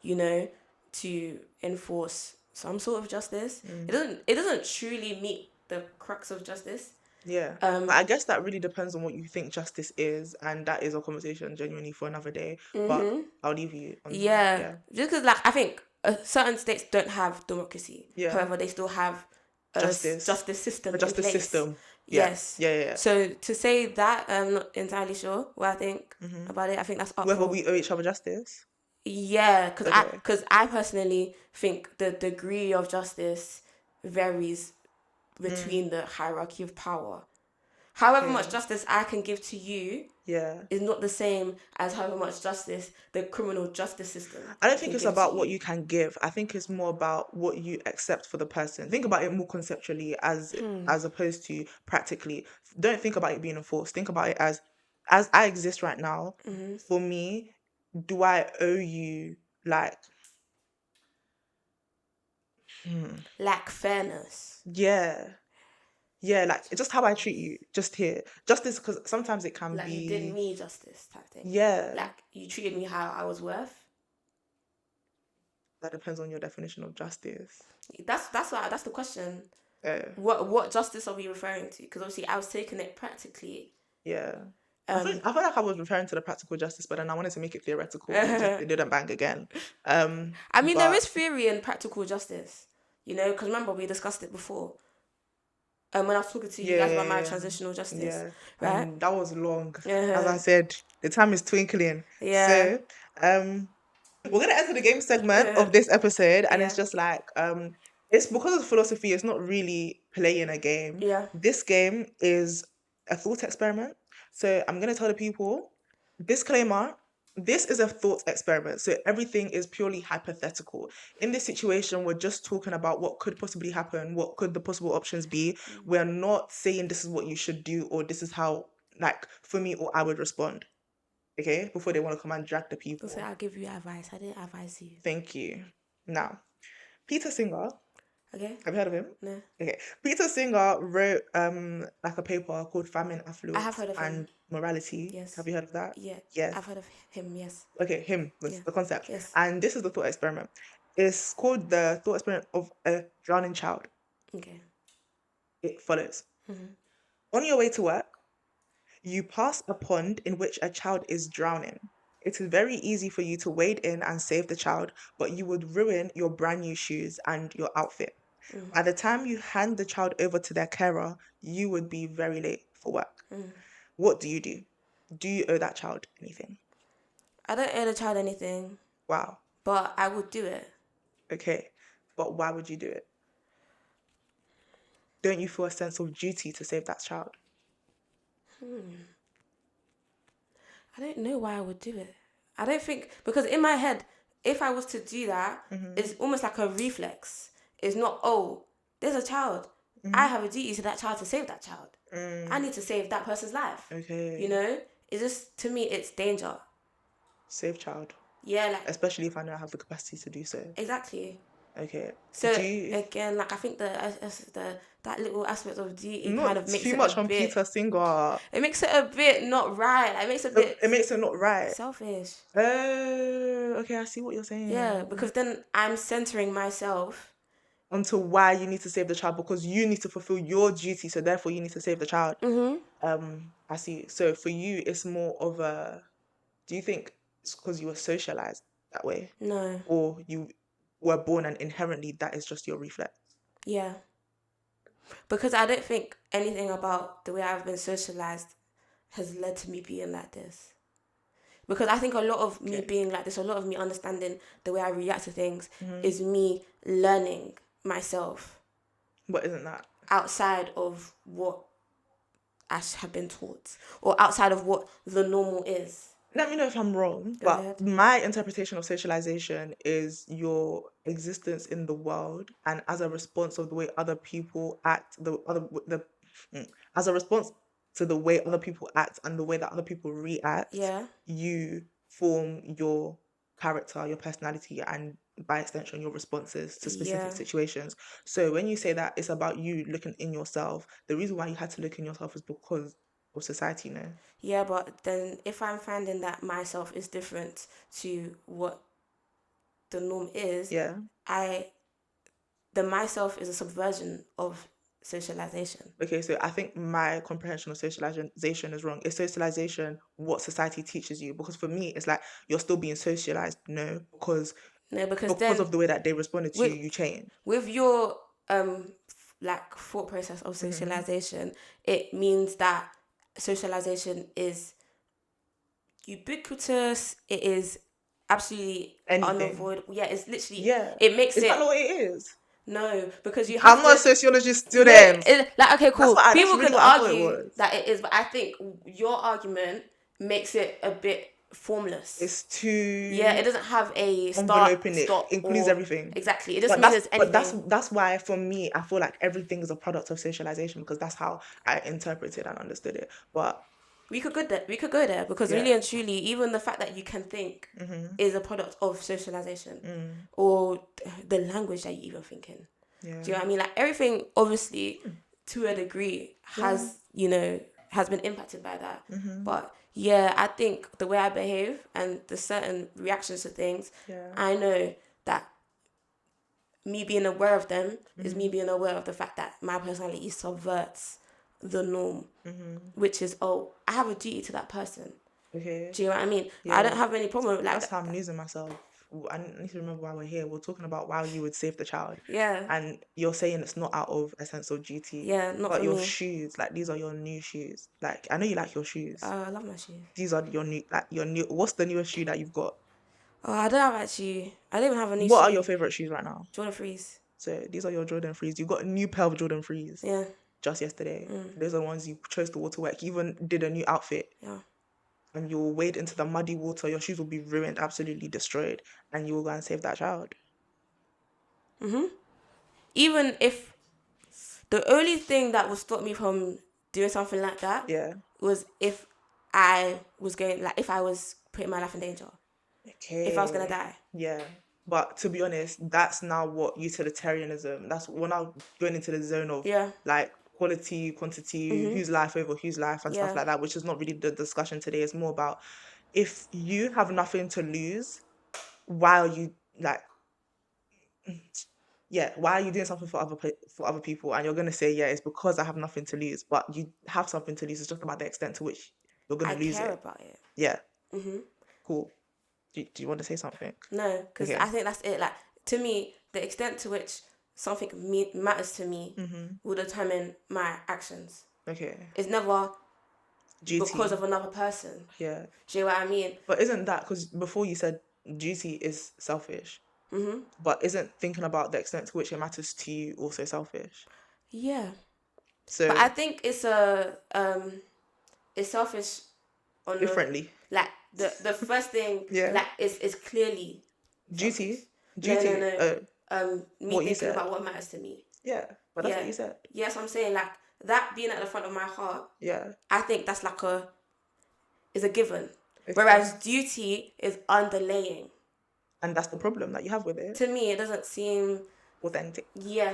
you know, to enforce some sort of justice. It doesn't truly meet the crux of justice. Yeah. But I guess that really depends on what you think justice is, and that is a conversation genuinely for another day. But I'll leave you on Just because, like, I think certain states don't have democracy. Yeah. However, they still have a justice system. A justice in place. system. Yes. Yeah. So to say that, I'm not entirely sure what I think about it. I think that's up Whether for... we owe each other justice? Yeah, because I personally think the degree of justice varies between the hierarchy of power. However much justice I can give to you is not the same as however much justice the criminal justice system. I don't think it's about what you can give. I think it's more about what you accept for the person. Think about it more conceptually as opposed to practically. Don't think about it being enforced. Think about it as I exist right now. For me, do I owe you like like fairness? Yeah, like just how I treat you, just here, justice, because sometimes it can like be you did me justice type thing. Yeah, like you treated me how I was worth. That depends on your definition of justice. That's the question. What justice are we referring to? Because obviously I was taking it practically. Yeah. I feel like I was referring to the practical justice, but then I wanted to make it theoretical. It didn't bang again. I mean, there is theory in practical justice, you know, because remember we discussed it before. When I was talking to you guys about my transitional justice, right? That was long. As I said, the time is twinkling. Yeah. So, we're gonna enter the game segment of this episode, and it's just like it's because of philosophy. It's not really playing a game. Yeah. This game is a thought experiment. So I'm gonna tell the people, disclaimer, this is a thought experiment. So everything is purely hypothetical. In this situation, we're just talking about what could possibly happen, what could the possible options be. We're not saying this is what you should do or this is how, like, for me or I would respond. Okay? Before they want to come and drag the people. So I'll give you advice. I didn't advise you. Thank you. Now, Peter Singer. Okay. Have you heard of him? No. Okay. Peter Singer wrote like a paper called Famine, Affluence, I have heard of him. and Morality. Yes. Have you heard of that? Yeah. Yes. I've heard of him, yes. Okay, him was the concept. Yes. And this is the thought experiment. It's called the thought experiment of a drowning child. Okay. It follows. On your way to work, you pass a pond in which a child is drowning. It is very easy for you to wade in and save the child, but you would ruin your brand new shoes and your outfit. By the time you hand the child over to their carer, you would be very late for work. What do you do? Do you owe that child anything? I don't owe the child anything. Wow. But I would do it. Okay. But why would you do it? Don't you feel a sense of duty to save that child? I don't know why I would do it. I don't think... Because in my head, if I was to do that, it's almost like a reflex. It's not, oh, there's a child. I have a duty to that child to save that child. I need to save that person's life. Okay. You know? It's just, to me, it's danger. Save child. Yeah, like... Especially if I know I have the capacity to do so. Exactly. Okay. So, again, like, I think that little aspect of duty not kind of makes too it much a on bit... Peter Singer. It makes it a bit not right. Like, It makes it not right. selfish. Oh, okay, I see what you're saying. Yeah, because then I'm centering myself onto why you need to save the child, because you need to fulfill your duty, so therefore you need to save the child. I see. So for you, it's more of a... Do you think it's because you were socialized that way? No. Or you were born and inherently that is just your reflex? Yeah. Because I don't think anything about the way I've been socialized has led to me being like this. Because I think a lot of me being like this, a lot of me understanding the way I react to things is me learning myself. But isn't that outside of what I have been taught, or outside of what the normal is? Let me know if I'm wrong, Go but ahead. my interpretation of socialization is your existence in the world, and as a response of the way other people act, as a response to the way other people act and the way that other people react, you form your character, your personality, and by extension your responses to specific situations. So when you say that it's about you looking in yourself, the reason why you had to look in yourself is because of society, no? Yeah, but then if I'm finding that myself is different to what the norm is, the myself is a subversion of socialization. Okay, so I think my comprehension of socialization is wrong. Is socialization what society teaches you? Because for me, it's like you're still being socialized. No, because then, of the way that they responded to you, you change. With your like thought process of socialization, it means that socialization is ubiquitous. It is absolutely unavoidable. Yeah, it's literally it makes is it. Is that not what it is? No, because you have I'm not a sociology student. Okay, cool. People really can argue that it is, but I think your argument makes it a bit formless. It's too... Yeah, it doesn't have a start, stop, includes everything. Exactly. It just means it's anything. But that's why, for me, I feel like everything is a product of socialization, because that's how I interpreted and understood it. But we could go there because really and truly, even the fact that you can think is a product of socialization or the language that you even think in. Do you know what I mean? Like, everything, obviously, to a degree, has been impacted by that. But yeah, I think the way I behave and the certain reactions to things, I know that me being aware of them is me being aware of the fact that my personality subverts the norm, which is, I have a duty to that person. Okay. Do you know what I mean? I don't have any problem with that's how I'm losing myself. I need to remember why we're here. We're talking about why you would save the child. Yeah. And you're saying it's not out of a sense of duty. Yeah, not but for your me. shoes, like, these are your new shoes. Like, I know you like your shoes. I love my shoes. These are your new. What's the newest shoe that you've got? I don't even have a new shoe. What are your favorite shoes right now? Jordan 3s. So these are your Jordan 3s. You got a new pair of Jordan 3s. Yeah. Just yesterday. Those are the ones you chose to water work. You even did a new outfit. Yeah. And you'll wade into the muddy water. Your shoes will be ruined, absolutely destroyed, and you will go and save that child. Even if the only thing that would stop me from doing something like that, was if I was putting my life in danger. Okay. If I was gonna die. Yeah. But to be honest, that's now what utilitarianism. That's when I'm going into the zone of like quality, quantity, whose life over whose life and stuff like that, which is not really the discussion today. It's more about, if you have nothing to lose, why are you doing something for other people? And you're gonna say, it's because I have nothing to lose, but you have something to lose. It's just about the extent to which you're gonna lose it. I care about it. Yeah. Cool. Do you want to say something? No, because I think that's it. Like, to me, the extent to which something matters to me will determine my actions. Okay. It's never duty because of another person. Yeah. Do you know what I mean? But isn't that, because before you said duty is selfish, but isn't thinking about the extent to which it matters to you also selfish? Yeah. So, but I think it's selfish on differently. The first thing, like, is clearly Duty? No, no, no. Me what you thinking said. about what matters to me. Yeah, but that's what you said. Yes, I'm saying like that being at the front of my heart. Yeah. I think that's like is a given. Okay. Whereas duty is underlaying. And that's the problem that you have with it. To me, it doesn't seem authentic. Yeah.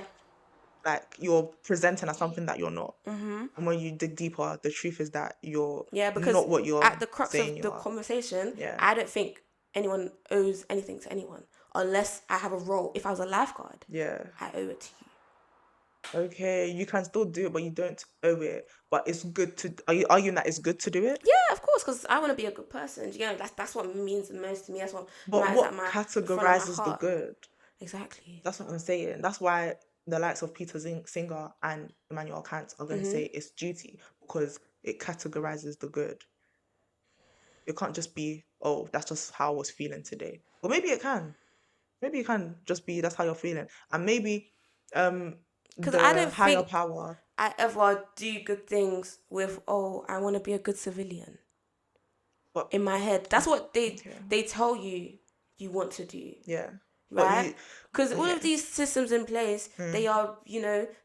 Like you're presenting as something that you're not. Mm-hmm. And when you dig deeper, the truth is that you're because not what you're at the crux saying of the conversation, Yeah. I don't think anyone owes anything to anyone unless I have a role. If I was a lifeguard, I owe it to you. Okay, you can still do it, but you don't owe it. But it's good to. Are you arguing that it's good to do it? Yeah, of course, because I want to be a good person. You know, that's what means the most to me. That's what. But what categorizes the good? Exactly. That's what I'm saying. That's why the likes of Peter Singer and Immanuel Kant are going to say it's duty, because it categorizes the good. It can't just be, oh, that's just how I was feeling today. Or maybe it can. Maybe it can just be that's how you're feeling. And maybe because I don't higher think power. I ever do good things with, oh, I want to be a good civilian. But in my head, that's what they tell you want to do. Yeah. Right? Because all of these systems in place, they are,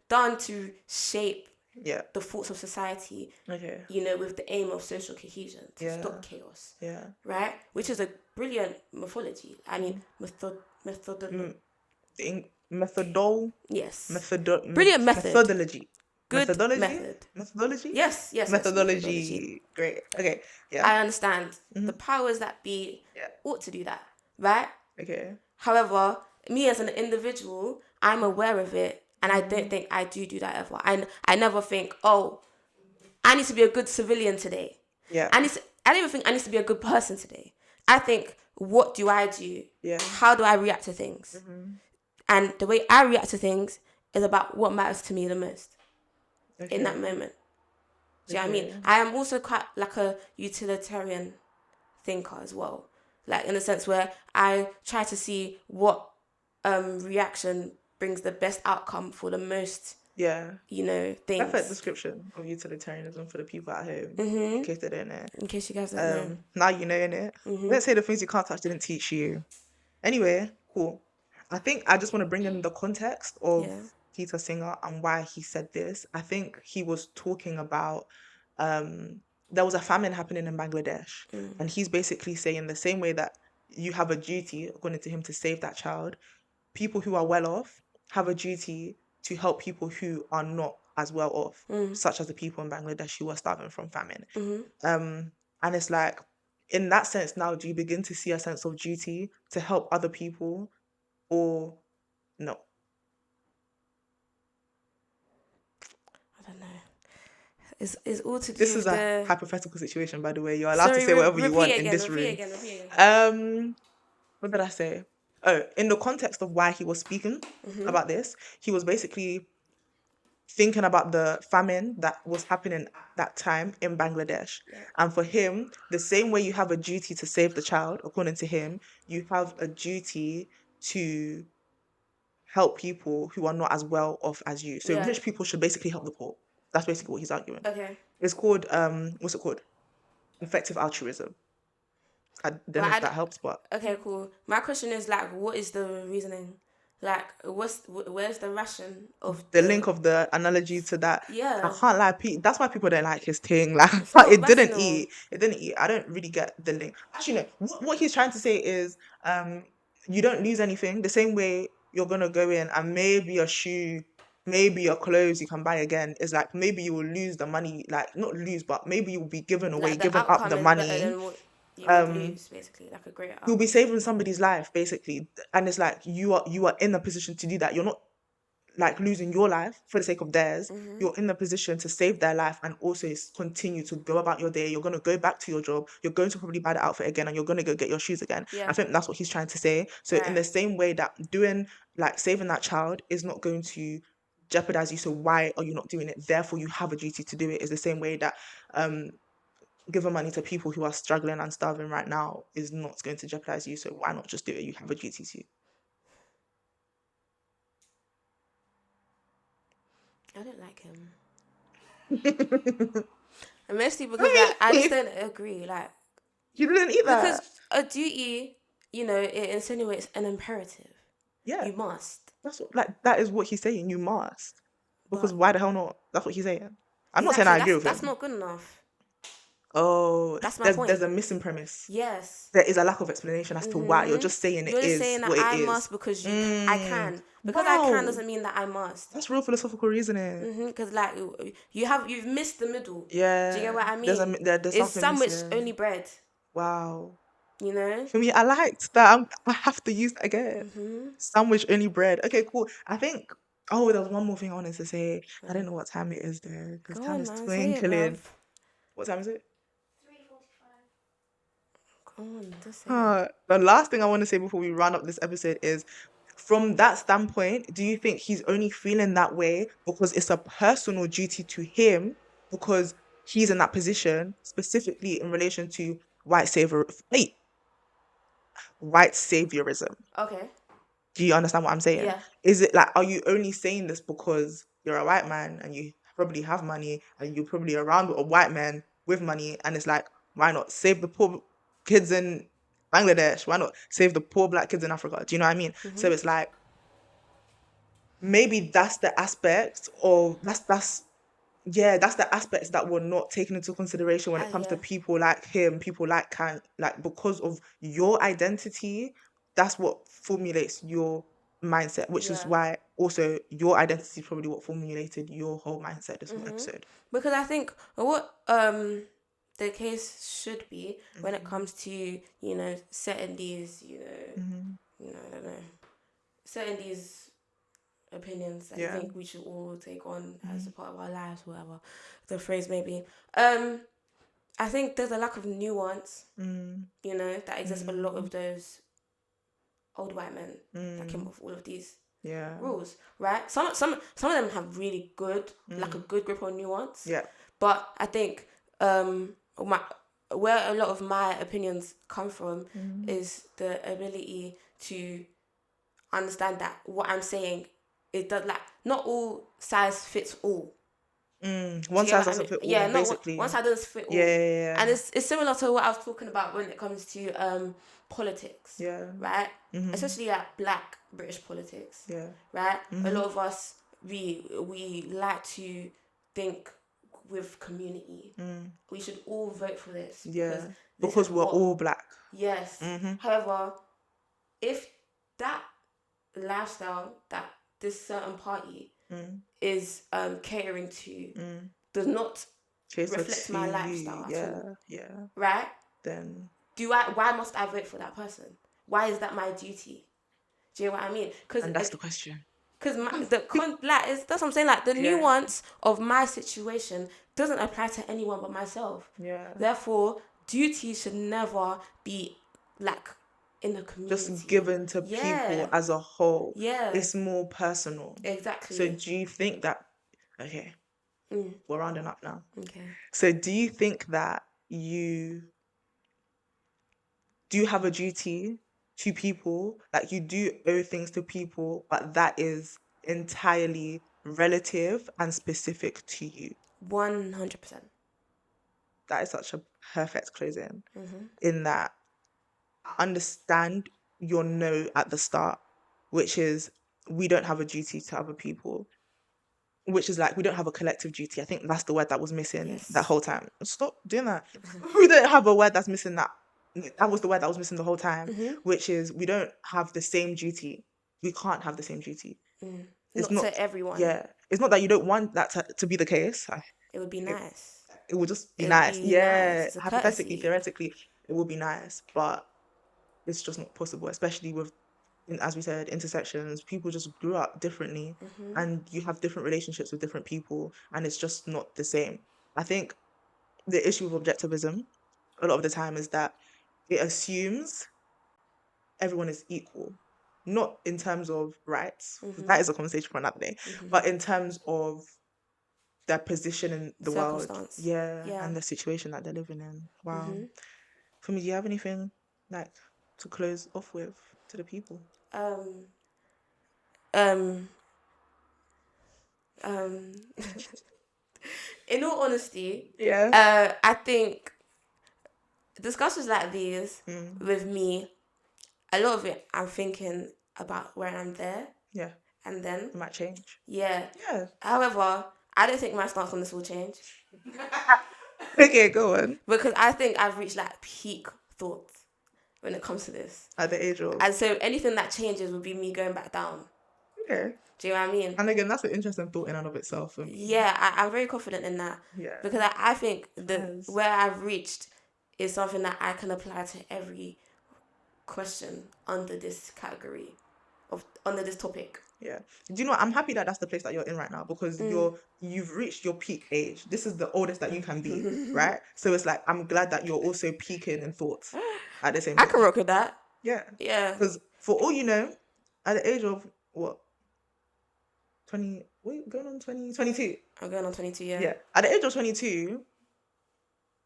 done to shape the thoughts of society. Okay. With the aim of social cohesion to stop chaos. Yeah. Right? Which is a brilliant mythology. I mean, methodology. Brilliant method. Methodology. Good Methodology? Yes. Methodology. Great. Okay. Yeah. I understand. The powers that be ought to do that. Right? Okay. However, me as an individual, I'm aware of it, and I don't think I do that ever. I never think, oh, I need to be a good civilian today. Yeah. I don't even think I need to be a good person today. I think, what do I do? Yeah. How do I react to things? And the way I react to things is about what matters to me the most in that moment. Do you know what I mean? I am also quite like a utilitarian thinker as well. Like in the sense where I try to see what reaction brings the best outcome for the most, things. Perfect description of utilitarianism for the people at home, in case they don't know. In case you guys don't know. Now you know, innit? Let's say the things you can't touch didn't teach you. Anyway, cool. I think I just want to bring in the context of Peter Singer and why he said this. I think he was talking about there was a famine happening in Bangladesh, and he's basically saying the same way that you have a duty, according to him, to save that child, people who are well off have a duty to help people who are not as well off, such as the people in Bangladesh who are starving from famine. And it's like, in that sense now, do you begin to see a sense of duty to help other people, or no? I don't know. It's all to do This with is a hypothetical situation, by the way. You're allowed to say whatever you want in this room. Repeat again. What did I say? Oh, in the context of why he was speaking about this, he was basically thinking about the famine that was happening at that time in Bangladesh. Yeah. And for him, the same way you have a duty to save the child, according to him, you have a duty to help people who are not as well off as you. So rich people should basically help the poor. That's basically what he's arguing. Okay. It's called, what's it called? Effective altruism. I don't know if that helps, but... Okay, cool. My question is, like, what is the reasoning? Like, where's the ration of the link of the analogy to that? Yeah. I can't lie, Pete. That's why people don't like his thing. Like, it didn't eat. I don't really get the link. Actually, no. What he's trying to say is, you don't lose anything. The same way you're gonna go in and maybe a shoe, maybe your clothes you can buy again. Is like maybe you will lose the money. Like not lose, but maybe you'll be given away, given up the money. You would lose, basically, like a great outcome. You'll be saving somebody's life, basically, and it's like you are in a position to do that. You're not like losing your life for the sake of theirs. You're in the position to save their life and also continue to go about your day. You're going to go back to your job. You're going to probably buy the outfit again, and you're going to go get your shoes again. Yeah. I think that's what he's trying to say. So in the same way that doing like saving that child is not going to jeopardize you, so why are you not doing it? Therefore, you have a duty to do it. Is the same way that giving money to people who are struggling and starving right now is not going to jeopardize you, so why not just do it? You have a duty to. I don't like him. And mostly because I just don't agree. Like, you didn't either. Because a duty it insinuates an imperative. Yeah. You must. That is what he's saying. You must. Because But why the hell not? That's what he's saying. I'm not saying exactly, I agree with that's him. not good enough. Oh, That's my there's point. a missing premise. Yes. There is a lack of explanation as to why. You're just saying it You're just is saying that what it I is. must because I can. Because I can doesn't mean that I must. That's real philosophical reasoning. Because like you've missed the middle. Yeah. Do you get what I mean? There's It's something sandwich missing. only bread. Wow. You know. For me, I liked that. I have to use that again. Mm-hmm. Sandwich only bread. Okay, cool. I think. Oh, there was one more thing I wanted to say. I don't know what time it is there because Go time on, is man. Say it, bruv. twinkling. What time is it? 3:45. Go on, just say it. The last thing I want to say before we round up this episode is, from that standpoint, do you think he's only feeling that way because it's a personal duty to him because he's in that position, specifically in relation to white saviorism? Okay. Do you understand what I'm saying? Yeah. Is it like, are you only saying this because you're a white man and you probably have money and you're probably around with a white man with money, and it's like, why not save the poor kids in Bangladesh? Why not save the poor black kids in Africa? Do you know what I mean? Mm-hmm. So it's like, maybe that's the aspect of that's the aspects that were not taken into consideration when it comes to Yeah. people like him, people like Kant, like, because of your identity, that's what formulates your mindset, which is Yeah. why also your identity is probably what formulated your whole mindset this whole episode. Because I think what the case should be when it comes to setting these I don't know, setting these opinions that you Yeah. think we should all take on as a part of our lives, whatever the phrase may be. I think there's a lack of nuance, that exists with a lot of those old white men that came up with all of these rules, right? Some of them have really good, like a good grip on nuance. Yeah. But I think where a lot of my opinions come from is the ability to understand that what I'm saying, it does, like, not all size fits all. One size doesn't fit all, Yeah, basically. one size doesn't fit all. Yeah. And it's similar to what I was talking about when it comes to politics. Yeah. Right? Especially like black British politics. Yeah. Right? A lot of us we like to think with community. We should all vote for this. Yeah. This Because is we're all black. Yes. However, if that lifestyle that this certain party is catering to does not reflect my lifestyle at all. Yeah. Right? Then why must I vote for that person? Why is that my duty? Do you know what I mean? And that's the question. Because that's what I'm saying. Like, the nuance of my situation doesn't apply to anyone but myself. Yeah. Therefore, duty should never be like in the community. Just given to people as a whole. Yeah. It's more personal. Exactly. So do you think that... Okay. We're rounding up now. Okay. So do you think that do you have a duty to people? Like, you do owe things to people, but that is entirely relative and specific to you? 100%. That is such a perfect closing. In that, I understand your no at the start, which is, we don't have a duty to other people, which is like, we don't have a collective duty. I think that's the word that was missing that whole time. Stop doing that. We don't have a word that's missing that. That was the word that was missing the whole time, which is, we don't have the same duty. We can't have the same duty. It's not to everyone. Yeah. It's not that you don't want that to be the case. It would be nice. It would just be It would nice. be Yeah. nice. It's a Hypothetically, courtesy. theoretically, it would be nice. But it's just not possible, especially with, as we said, intersections. People just grew up differently, and you have different relationships with different people, and it's just not the same. I think the issue with objectivism a lot of the time is that it assumes everyone is equal, not in terms of rights. That is a conversation for another day, but in terms of their position in the world, and the situation that they're living in. Wow. For me, do you have anything like to close off with to the people? In all honesty, I think discussions like these with me a lot of it, I'm thinking about where I'm there. Yeah. And then It might change. Yeah. Yeah. However, I don't think my stance on this will change. Okay, go on. Because I think I've reached like peak thoughts when it comes to this. At the age of. And so anything that changes would be me going back down. Okay. Do you know what I mean? And again, that's an interesting thought in and of itself. For me. Yeah, I'm very confident in that. Yeah. Because I think where I've reached is something that I can apply to every question under this category under this topic. Yeah. Do you know what? I'm happy that that's the place that you're in right now because you've reached your peak age. This is the oldest that you can be, right? So it's like, I'm glad that you're also peaking in thoughts at the same time. I can rock with that. Yeah. Yeah. Because for all you know, at the age of, what? 20, going on 20, 22? I'm going on 22, yeah. Yeah. At the age of 22,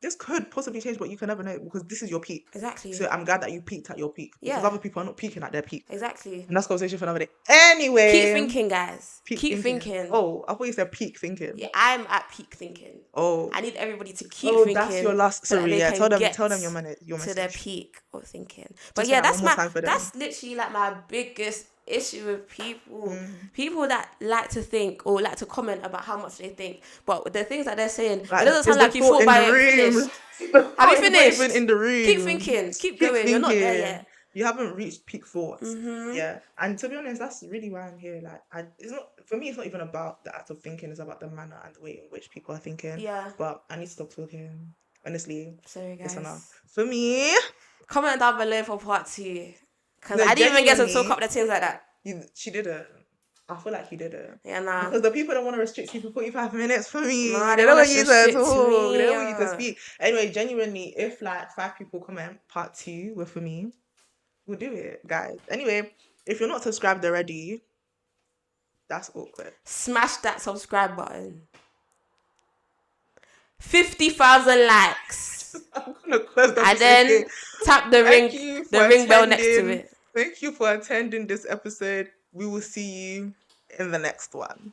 this could possibly change, but you can never know because this is your peak. Exactly. So I'm glad that you peaked at your peak. Yeah. Because other people are not peaking at their peak. Exactly. And that's a conversation for another day. Anyway. Keep thinking, guys. Keep thinking. Oh, I thought you said peak thinking. Yeah, I'm at peak thinking. Oh. I need everybody to keep thinking. That's your last. Sorry, yeah. Tell them your message. To their peak of thinking. But Just yeah, that's that's literally like my biggest issue with people. People that like to think or like to comment about how much they think, but the things that they're saying, like, it doesn't sound like you thought by it. Finished. Have you finished? Even in the room. Keep thinking. Keep going. Thinking. You're not there yet. You haven't reached peak thoughts. Yeah. And to be honest, that's really why I'm here. Like, it's not, for me, it's not even about the act of thinking. It's about the manner and the way in which people are thinking. Yeah. But I need to stop talking. Honestly. Sorry, guys. It's enough. For me. Comment down below for part 2. Because I didn't even get to talk up the things like that. She didn't. I feel like you didn't. Yeah, nah. Because the people don't want to restrict you for 45 minutes for me. Nah, they don't want you to talk. Me, they don't want you to speak. Anyway, genuinely, if like 5 people comment part 2 were for me, we'll do it, guys. Anyway, if you're not subscribed already, that's awkward. Smash that subscribe button. 50,000 likes. I'm gonna close that. And then tap the ring bell next to it. Thank you for attending this episode. We will see you in the next one.